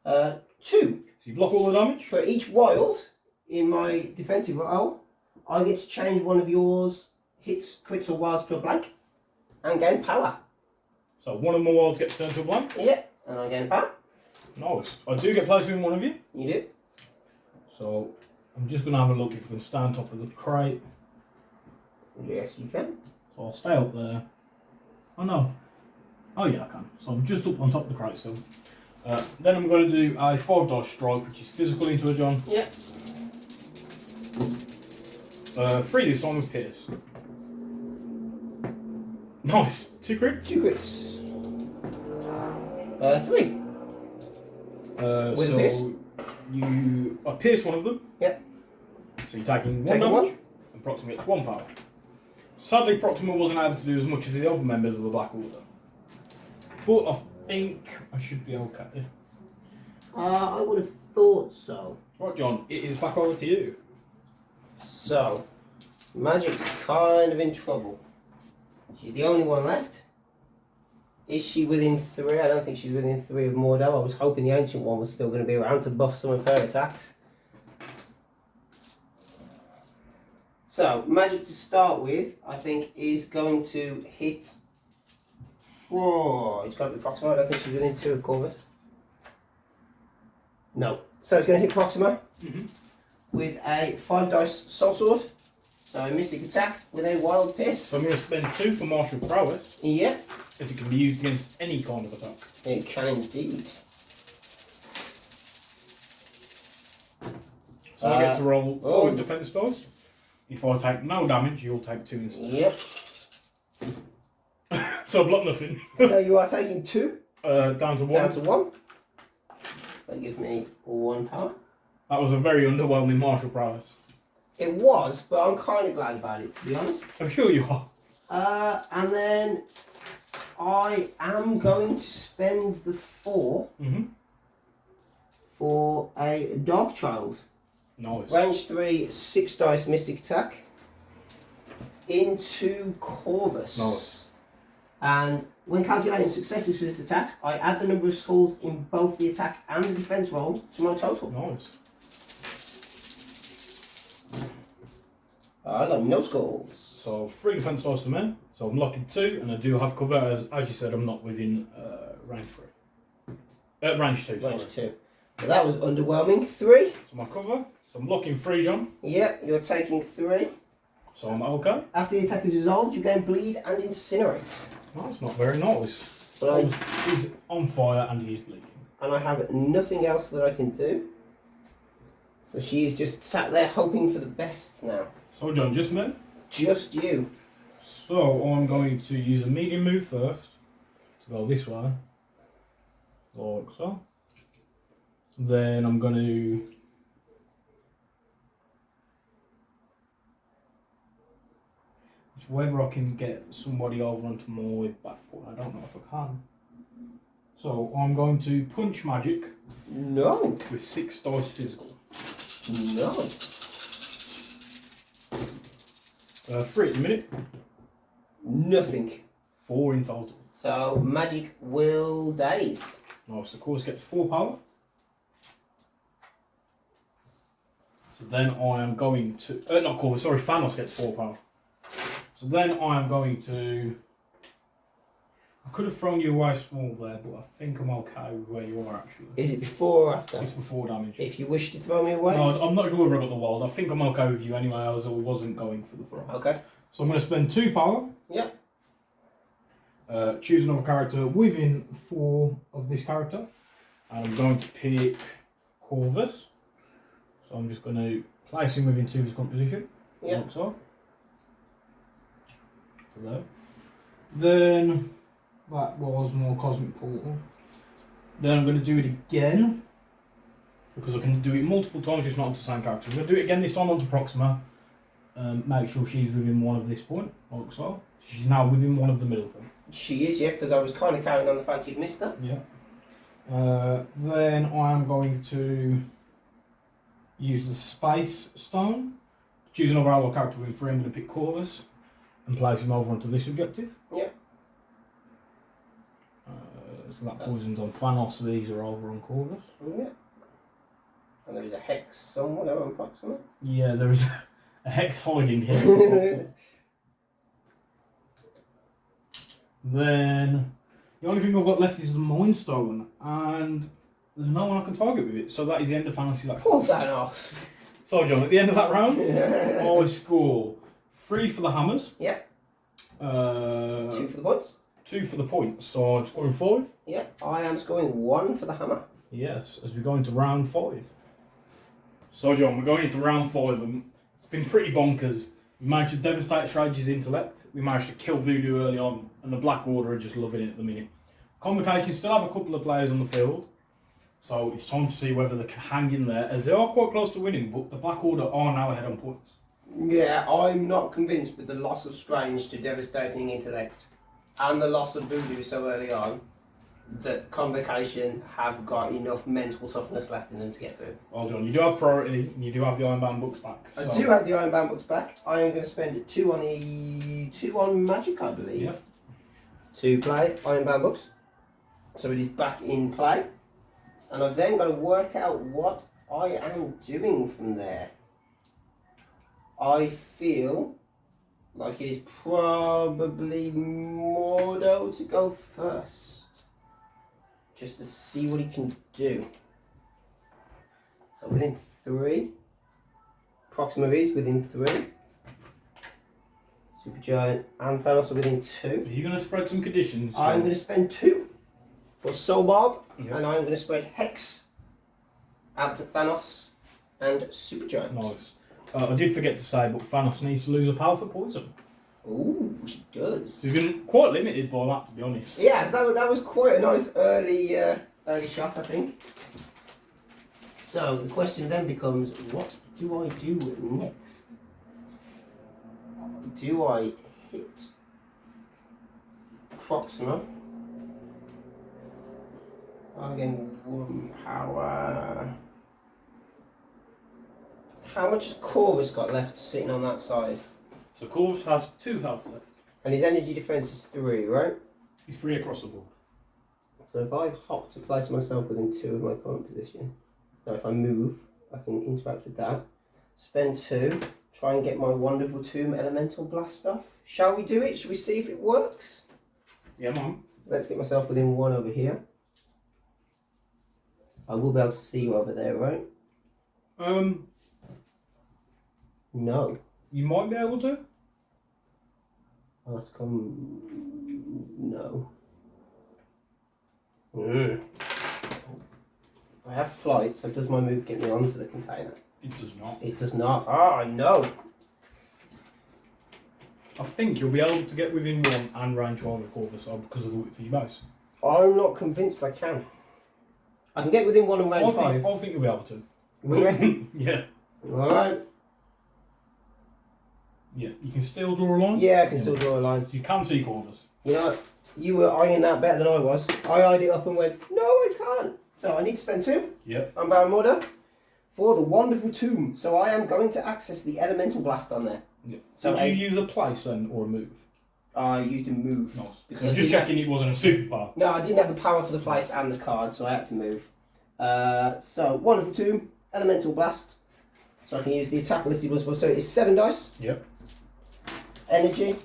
2. So you block all the damage. For each wild in my defensive roll, I get to change one of yours hits, crits or wilds to a blank and gain power. So one of my wilds gets turned to a blank. Yeah, and I gain power. Nice. I do get placed within one of you. You do. So I'm just going to have a look if we can stay on top of the crate. Yes, you can. So I'll stay up there. Oh no. Oh yeah, I can. So I'm just up on top of the crate still. Then I'm going to do a 5 dice strike, which is physical into a John. Yeah. 3 this time with Pierce. Nice. 2 crits? 2 crits. 3. With So Pierce? you pierce one of them. Yep. So you're taking 1 Taking damage. one. And Proxima gets 1 power. Sadly, Proxima wasn't able to do as much as the other members of the Black Order. But I think I should be okay. I would have thought so. Right, John, it is back over to you. So, Magic's kind of in trouble. She's the only one left. Is she within 3? I don't think she's within 3 of Mordo. I was hoping the Ancient One was still going to be around to buff some of her attacks. So, Magic to start with, I think, is going to hit... Whoa, it's got to be Proxima. I don't think she's within 2 of Corvus. No. So it's going to hit Proxima with a 5 dice Soul Sword. So a mystic attack with a wild piss. So I'm going to spend 2 for martial prowess. Yep. As it can be used against any kind of attack. It can indeed. So I get to roll 5 oh. defense dice. If I take no damage, you'll take 2 instead. Yep. So I block nothing. So you are taking 2. Down to 1. Down to 1. So that gives me 1 power. That was a very underwhelming martial prowess. It was, but I'm kind of glad about it, to be honest. I'm sure you are. And then I am going to spend the 4 for a Dark Child. Nice. Range 3, 6 dice mystic attack into Corvus. Nice. And when calculating successes for this attack, I add the number of skulls in both the attack and the defense roll to my total. Nice. I got no skulls. So 3 defense dice for me. So I'm locking 2, and I do have cover as you said, I'm not within range 3. Range 2, sorry. Range 2. Well, that was underwhelming. 3. So my cover. So I'm locking 3, John. Yep, you're taking 3. So I'm okay. After the attack is resolved, you gain bleed and incinerate. That's not very nice. But He's on fire and he's bleeding. And I have nothing else that I can do. So she's just sat there hoping for the best now. So John, just me? Just you. So I'm going to use a medium move first to go this way, like so. Then I'm going to whether I can get somebody over onto my backboard. I don't know if I can. So I'm going to punch magic. No. With 6 dice physical. No. 3 at the minute. Nothing. 4 in total. So magic will daze. Nice. The course gets 4 power. So then I am going to not course. Sorry, Thanos gets 4 power. So then I am going to. I could have thrown you away small there, but I think I'm okay with where you are actually. Is it before or after? It's before damage. If you wish to throw me away? No, I'm not sure whether I got the wild. I think I'm okay with you anyway, as I wasn't going for the throw. Okay. So I'm going to spend 2 power. Yep. Choose another character within 4 of this character. And I'm going to pick Corvus. So I'm just going to place him within 2 of his composition. Yep. Like so. So there. Then that was more Cosmic Portal. Then I'm going to do it again. Because I can do it multiple times, just not onto the same character. I'm going to do it again this time onto Proxima. Make sure she's within 1 of this point, like so. She's now within 1 of the middle point. She is, yeah, because I was kind of counting on the fact you'd missed her. Yeah. Then I am going to use the Space Stone. Choose another ally character within 3. I'm going to pick Corvus and place him over onto this objective. Yeah. So that poison's on Thanos, these are over on Corvus. Yeah. And there is a hex somewhere on Proxima. Yeah, there is a hex hiding here for Proxima. Then the only thing I've got left is the Mind Stone, and there's no one I can target with it. So that is the end of fantasy. Poor Thanos. So John, at the end of that round, I score 3 for the hammers. Yeah. 2 for the points. 2 for the points. So I'm scoring 5. Yeah. I am scoring 1 for the hammer. Yes, as we go into round 5. So John, we're going into round 5 and it's been pretty bonkers. We managed to devastate Strategy's intellect. We managed to kill Voodoo early on, and the Black Order are just loving it at the minute. Convocation still have a couple of players on the field, so it's time to see whether they can hang in there, as they are quite close to winning, but the Black Order are now ahead on points. Yeah, I'm not convinced with the loss of Strange to devastating intellect and the loss of Voodoo so early on that Convocation have got enough mental toughness left in them to get through. Well John, you do have priority, and you do have the Ironbound books back. I do have the Ironbound books back. I am going to spend 2 on Magic, I believe, Yep. to play Ironbound books. So it is back in play. And I've then got to work out what I am doing from there. I feel like it is probably Mordo to go first. Just to see what he can do. So within 3. Proxima is within 3. Supergiant and Thanos are within 2. Are you going to spread some conditions? I'm going to spend 2 for Soul Barb, Yep. and I'm going to spread Hex out to Thanos and Supergiant. Nice. I did forget to say, but Thanos needs to lose a power for poison. Ooh, she does. He's been quite limited by that, to be honest. Yes, that was quite a nice early shot, I think. So the question then becomes, what do I do next? Do I hit Proxima? Again, power. How much has Corvus got left sitting on that side? So Corvus has 2 health left. And his energy defense is 3, right? He's 3 across the board. So if I hop to place myself within 2 of my current position, now if I move, I can interact with that. Spend 2, try and get my wonderful Watoomb elemental blast off. Shall we do it? Shall we see if it works? Yeah, man. Let's get myself within 1 over here. I will be able to see you over there, right? No. You might be able to. I'll have to come... No. I have flight, so does my move get me onto the container? It does not. It does not. Ah, no. I think you'll be able to get within 1 and range 1 with Corvus because of the width of your mouse. I'm not convinced I can. I can get within 1 and range 5. I think you'll be able to. You reckon? Yeah. Alright. Yeah. You can still draw a line? Yeah, I can still draw a line. You can see Corvus. You know what? You were eyeing that better than I was. I eyed it up and went, no, I can't. So I need to spend 2. Yep. I'm Baron Mordo for the wonderful tomb. So I am going to access the elemental blast on there. Yep. So did you use a place then or a move? I used a move. Nice. Because I'm I just didn't checking it wasn't a super bar. No, I didn't have the power for the place and the card, so I had to move. So, wonderful tomb, elemental blast. So I can use the attack listed once more. So it's 7 dice. Yep. Energy.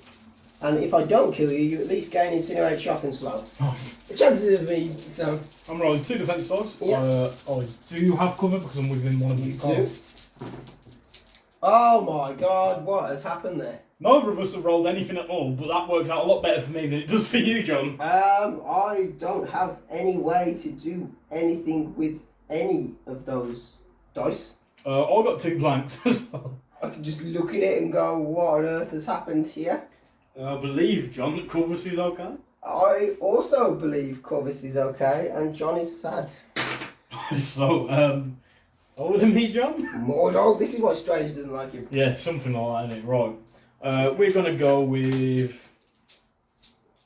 And if I don't kill you, you at least gain incinerate, shock and slow. Nice. The chances of me, so... I'm rolling 2 defense dice. Yep. I do have cover because I'm within 1 of the cards. Oh my god, what has happened there? Neither of us have rolled anything at all, but that works out a lot better for me than it does for you, John. I don't have any way to do anything with any of those dice. I got 2 blanks as well. I can just look at it and go, what on earth has happened here? I believe, John, that Corvus is okay. I also believe Corvus is okay, and John is sad. So, older than me, John? Mordo, this is why Strange doesn't like him. Yeah, something like that, isn't it? Right. We're going to go with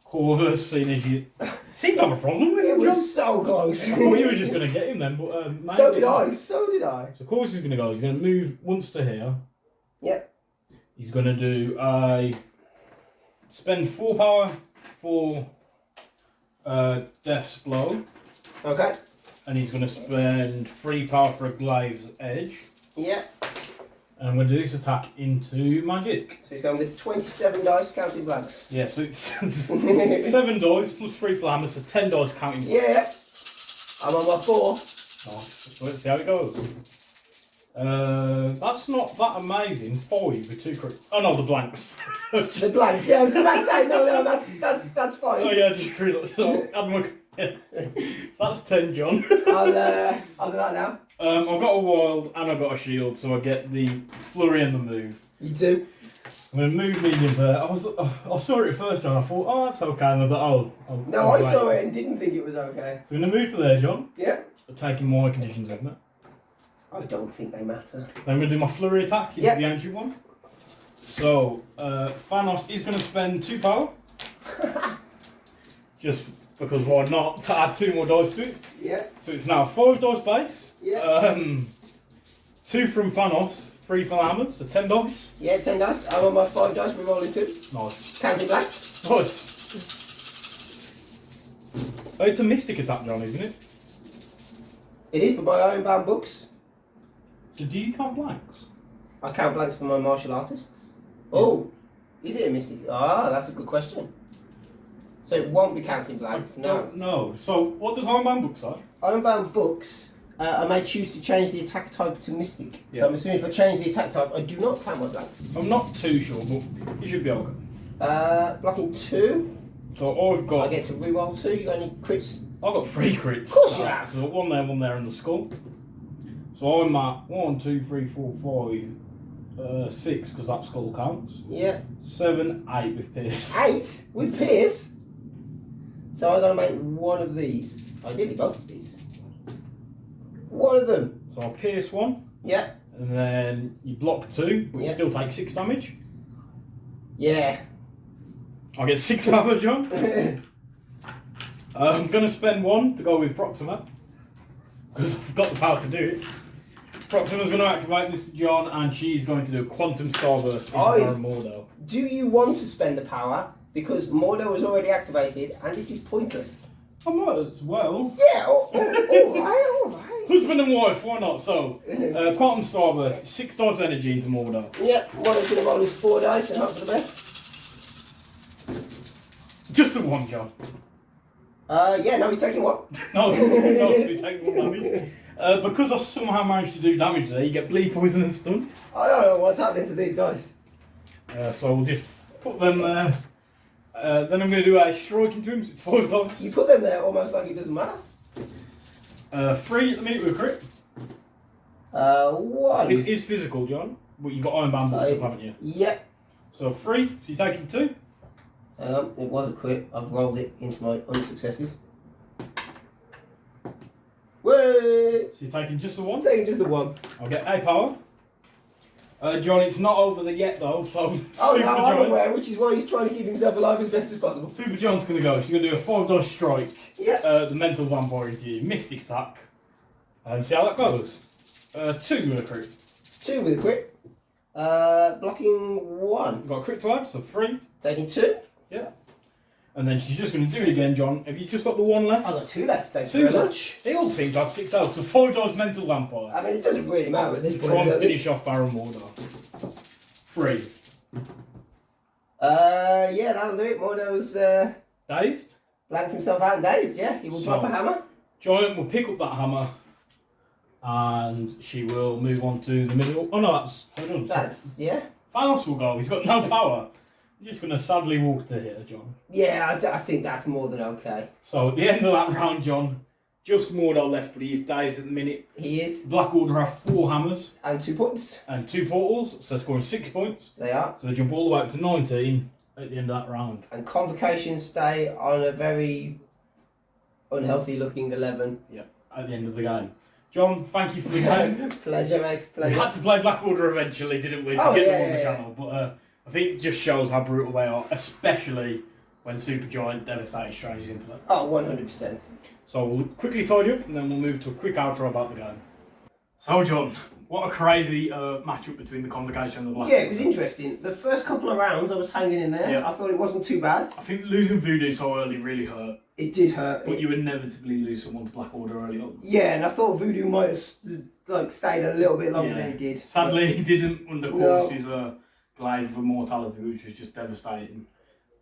Corvus, seeing as you seem to have a problem with It him, John. was so close. I thought you were just going to get him then, but... So did I. So Corvus is going to go. He's going to move once to here. Yep. He's going to do a... Spend 4 power for Death's Blow. Okay. And he's going to spend 3 power for a Glaive's Edge. Yep. And I'm going to do this attack into magic. So he's going with 27 dice, counting blanks. Yeah, so it's 7 dice plus 3 for hammer, so 10 dice counting. Yeah. I'm on my 4. Nice. So let's see how it goes. That's not that amazing. 5 with 2 crits. Oh no, the blanks. The blanks, yeah, I was about to say, no, that's fine. Oh yeah, just realised. So, that's 10, John. I'll do that now. I've got a wild and I've got a shield, so I get the flurry and the move. You do. I'm going to move medium there. I saw it at first, John. I thought, oh, that's okay. And I was like, oh. No, I saw it and didn't think it was okay. So I'm going to move to there, John. Yeah. Taking my conditions, isn't it? I don't think they matter. Then I'm going to do my flurry attack. It's the ancient one. So, Thanos is going to spend 2 power. Just because why not? To add 2 more dice to it. Yeah. So it's now 5 dice base. Yeah. 2 from Thanos. 3 for hammers, so 10 dice. Yeah, 10 dice. I'm on my 5 dice, we're rolling 2. Nice. Counting black. Nice. Oh, it's a mystic attack, John, isn't it? It is, but by Ironbound books. So do you count blanks? I count blanks for my martial artists. Oh, is it a mystic? Ah, that's a good question. So it won't be counting blanks, no. No. So what does Ironbound book say? Ironbound books, I may choose to change the attack type to mystic. Yeah. So I'm assuming if I change the attack type, I do not count my blanks. I'm not too sure, but you should be okay. Blocking 2. So I've got. I get to reroll 2. You got any crits? I've got 3 crits. Of course you have. So 1 there, and the skull. So I'm at 1, 2, 3, 4, 5, 6 because that skull counts. Yeah. 7, 8 with Pierce. 8 with Pierce. So I got to make one of these. Ideally, both of these. One of them. So I'll Pierce 1. Yeah. And then you block 2, but you still take 6 damage. Yeah. I'll get 6 power, John. I'm going to spend 1 to go with Proxima. Because I've got the power to do it. Proxima's going to activate Mr. John, and she's going to do a Quantum Starburst into Mordo. Do you want to spend the power? Because Mordo is already activated, and it is pointless. I might as well. Yeah, alright. Husband and wife, why not? So, Quantum Starburst, 6 dice energy into Mordo. Yeah, one is going to roll his 4 dice and hope for the best. Just the 1, John. Yeah, no, he's taking 1. No, so he takes 1 damage. Because I somehow managed to do damage there, you get bleed, poison and stun. I don't know what's happening to these dice. So we'll just put them there. Then I'm going to do a strike into him, so it's 5 dice. You put them there almost like it doesn't matter. 3 at the minute with a crit. 1. This is physical, John, but you've got Ironbound books up, haven't you? Yep. So 3, so you're taking 2. Hang on, it was a crit. I've rolled it into my unsuccesses. Whey! So you're taking just the 1. Taking just the 1. I'll get A power. John, it's not over the yet though, so Oh Super no, I'm John, aware, which is why he's trying to keep himself alive as best as possible. Super John's going to go. She's going to do a 5 dice strike. Yeah. The mental vampire into you. Mystic attack. And see how that goes. 2 with a crit. 2 with a crit. Blocking 1. Got a crit to add, so 3. Taking 2. Yeah. And then she's just going to do it again, John. Have you just got the 1 left? I've got 2 left, thanks 2 very left. much. They all seem to have 6 health, so 5 dice mental vampire. I mean, it doesn't really matter at this point. Try and finish off Baron Mordor. 3. Yeah, that'll do it. Mordo's Dazed? blanked himself out and dazed, yeah. He will drop a hammer. Giant will pick up that hammer and she will move on to the middle. Oh no, hold on. Yeah. Thanos will go. He's got no power. He's just going to sadly walk to here, John. Yeah, I think that's more than okay. So at the end of that round, John, just Mordor left, but he is dazed at the minute. He is. Black Order have 4 hammers. And 2 points. And 2 portals, so scoring 6 points. They are. So they jump all the way up to 19 at the end of that round. And Convocation stay on a very unhealthy looking 11. Yeah, at the end of the game. John, thank you for the game. Pleasure, mate. Pleasure. We had to play Black Order eventually, didn't we, to get them on the channel. But I think it just shows how brutal they are, especially when Supergiant Devastator strays into them. Oh, 100%. So we'll quickly tidy up and then we'll move to a quick outro about the game. So John, what a crazy matchup between the Convocation and the Black Yeah, Order. it was interesting. The first couple of rounds I was hanging in there. Yeah. I thought it wasn't too bad. I think losing Voodoo so early really hurt. It did hurt. But you inevitably lose someone to Black Order early on. Yeah, and I thought Voodoo might have stayed a little bit longer than he did. Sadly, he didn't under Corvus' glaive of immortality, which was just devastating.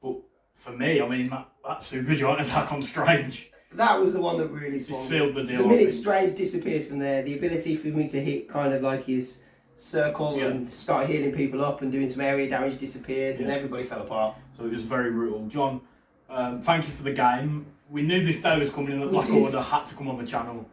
But for me, I mean, that Supergiant attack on Strange. That was the one that really swung. Sealed the deal. The minute Strange disappeared from there, the ability for me to hit kind of like his circle and start healing people up and doing some area damage disappeared, and everybody fell apart. So it was very brutal. John, thank you for the game. We knew this day was coming, and the Black Order had to come on the channel.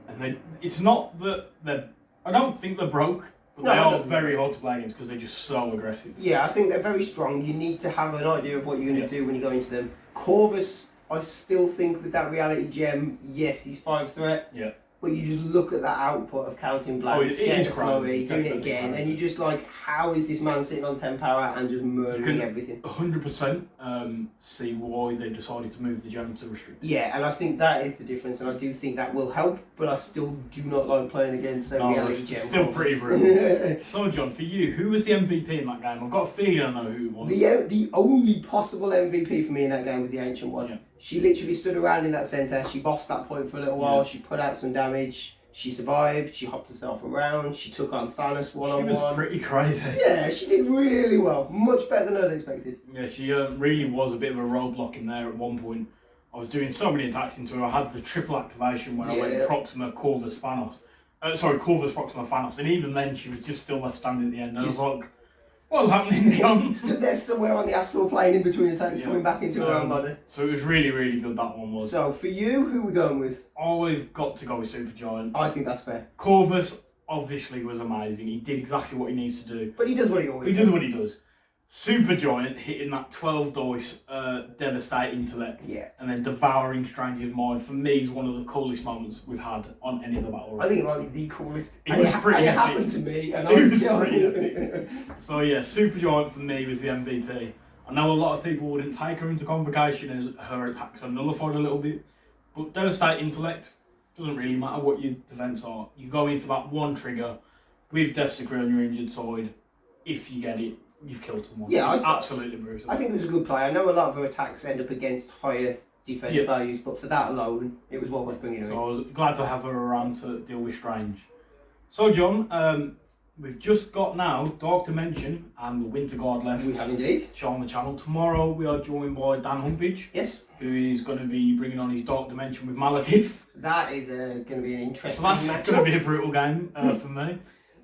And it's not that I don't think they're broke, but they are very hard to play against because they're just so aggressive. Yeah, I think they're very strong. You need to have an idea of what you're going to do when you go into them. Corvus, I still think with that reality gem, yes, he's 5 threat. Yeah. But you just look at that output of counting blanks, getting a flurry, doing it again, and you're just like, how is this man sitting on 10 power and just murdering everything? 100% see why they decided to move the gem to restrict. Yeah, and I think that is the difference, and I do think that will help, but I still do not like playing against their reality gem. Still pretty brutal. So, John, for you, who was the MVP in that game? I've got a feeling I know who it was. The only possible MVP for me in that game was the Ancient One. Yeah. She literally stood around in that centre, she bossed that point for a little while, she put out some damage, she survived, she hopped herself around, she took on Thanos one-on-one. She was pretty crazy. Yeah, she did really well, much better than I'd expected. Yeah, she really was a bit of a roadblock in there at one point. I was doing so many attacks into her, I had the triple activation when I went Proxima, Corvus, Thanos. Corvus, Proxima, Thanos, and even then she was just still left standing at the end. I was like, what's happening, John? Stood there somewhere on the astral plane in between attacks, coming back into her own body. So it was really, really good, that one was. So for you, who are we going with? I've got to go with Supergiant. I think that's fair. Corvus obviously was amazing. He did exactly what he needs to do. But he does what he always does. He does what he does. Supergiant hitting that 12 dice devastate intellect and then devouring Stranger's mind, for me, is one of the coolest moments we've had on any of the battle. I think it might be the coolest. It was pretty epic. It happened to me, and it was pretty epic. So yeah, Supergiant for me was the MVP. I know a lot of people wouldn't take her into Convocation as her attacks are nullified a little bit, but devastate intellect doesn't really matter what your defense are. You go in for that one trigger with Death Decree on your injured side. If you get it, you've killed someone. Yeah, it's absolutely brutal. I think it was a good play. I know a lot of her attacks end up against higher defense values, but for that alone, it was well worth bringing her in. So I was glad to have her around to deal with Strange. So John, we've just got now Dark Dimension and the Winter Guard left. We have indeed. Show on the channel. Tomorrow we are joined by Dan Humpage. Yes. Who is going to be bringing on his Dark Dimension with Malekith. That is going to be an interesting match. So that's going to be a brutal game for me.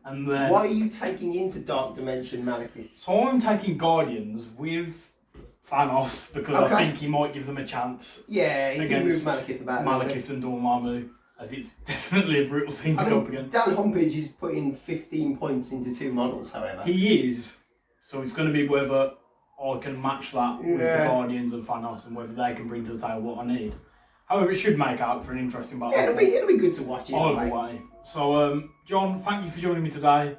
And then, why are you taking into Dark Dimension Malekith? So I'm taking Guardians with Thanos because I think he might give them a chance. Yeah, he can move Malekith about. Malekith and Dormammu, as it's definitely a brutal team to go up against. Dan Humpage is putting 15 points into 2 models, however. He is. So it's going to be whether I can match that with the Guardians and Thanos, and whether they can bring to the table what I need. However, it should make out for an interesting battle. Yeah, it'll be good to watch either way. So, John, thank you for joining me today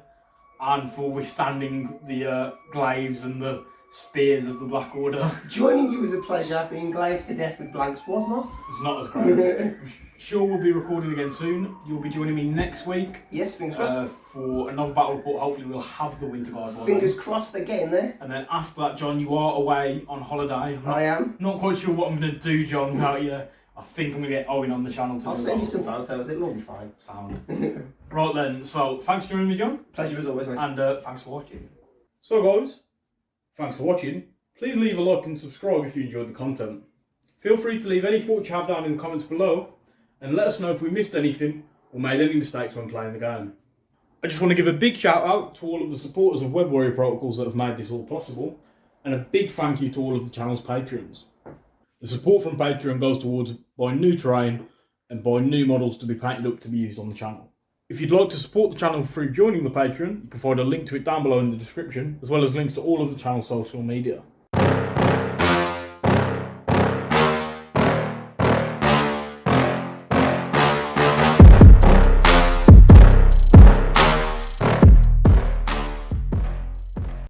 and for withstanding the glaives and the spears of the Black Order. Joining you was a pleasure. Being glaved to death with blanks was not. It's not as great. I'm sure we'll be recording again soon. You'll be joining me next week. Yes, fingers crossed. For another battle report. Hopefully we'll have the Winter Guard. Fingers crossed they're getting there. And then after that, John, you are away on holiday. I am. Not quite sure what I'm going to do, John, without you. I think I'm going to get Owen on the channel to I'll send you some photos, it'll all be fine. Sound. Right then, so thanks for joining me, John. Pleasure as always, mate. And thanks for watching. So guys, thanks for watching. Please leave a like and subscribe if you enjoyed the content. Feel free to leave any thoughts you have down in the comments below and let us know if we missed anything or made any mistakes when playing the game. I just want to give a big shout out to all of the supporters of Web Warrior Protocols that have made this all possible, and a big thank you to all of the channel's patrons. The support from Patreon goes towards buying new terrain and buying new models to be painted up to be used on the channel. If you'd like to support the channel through joining the Patreon, you can find a link to it down below in the description, as well as links to all of the channel's social media.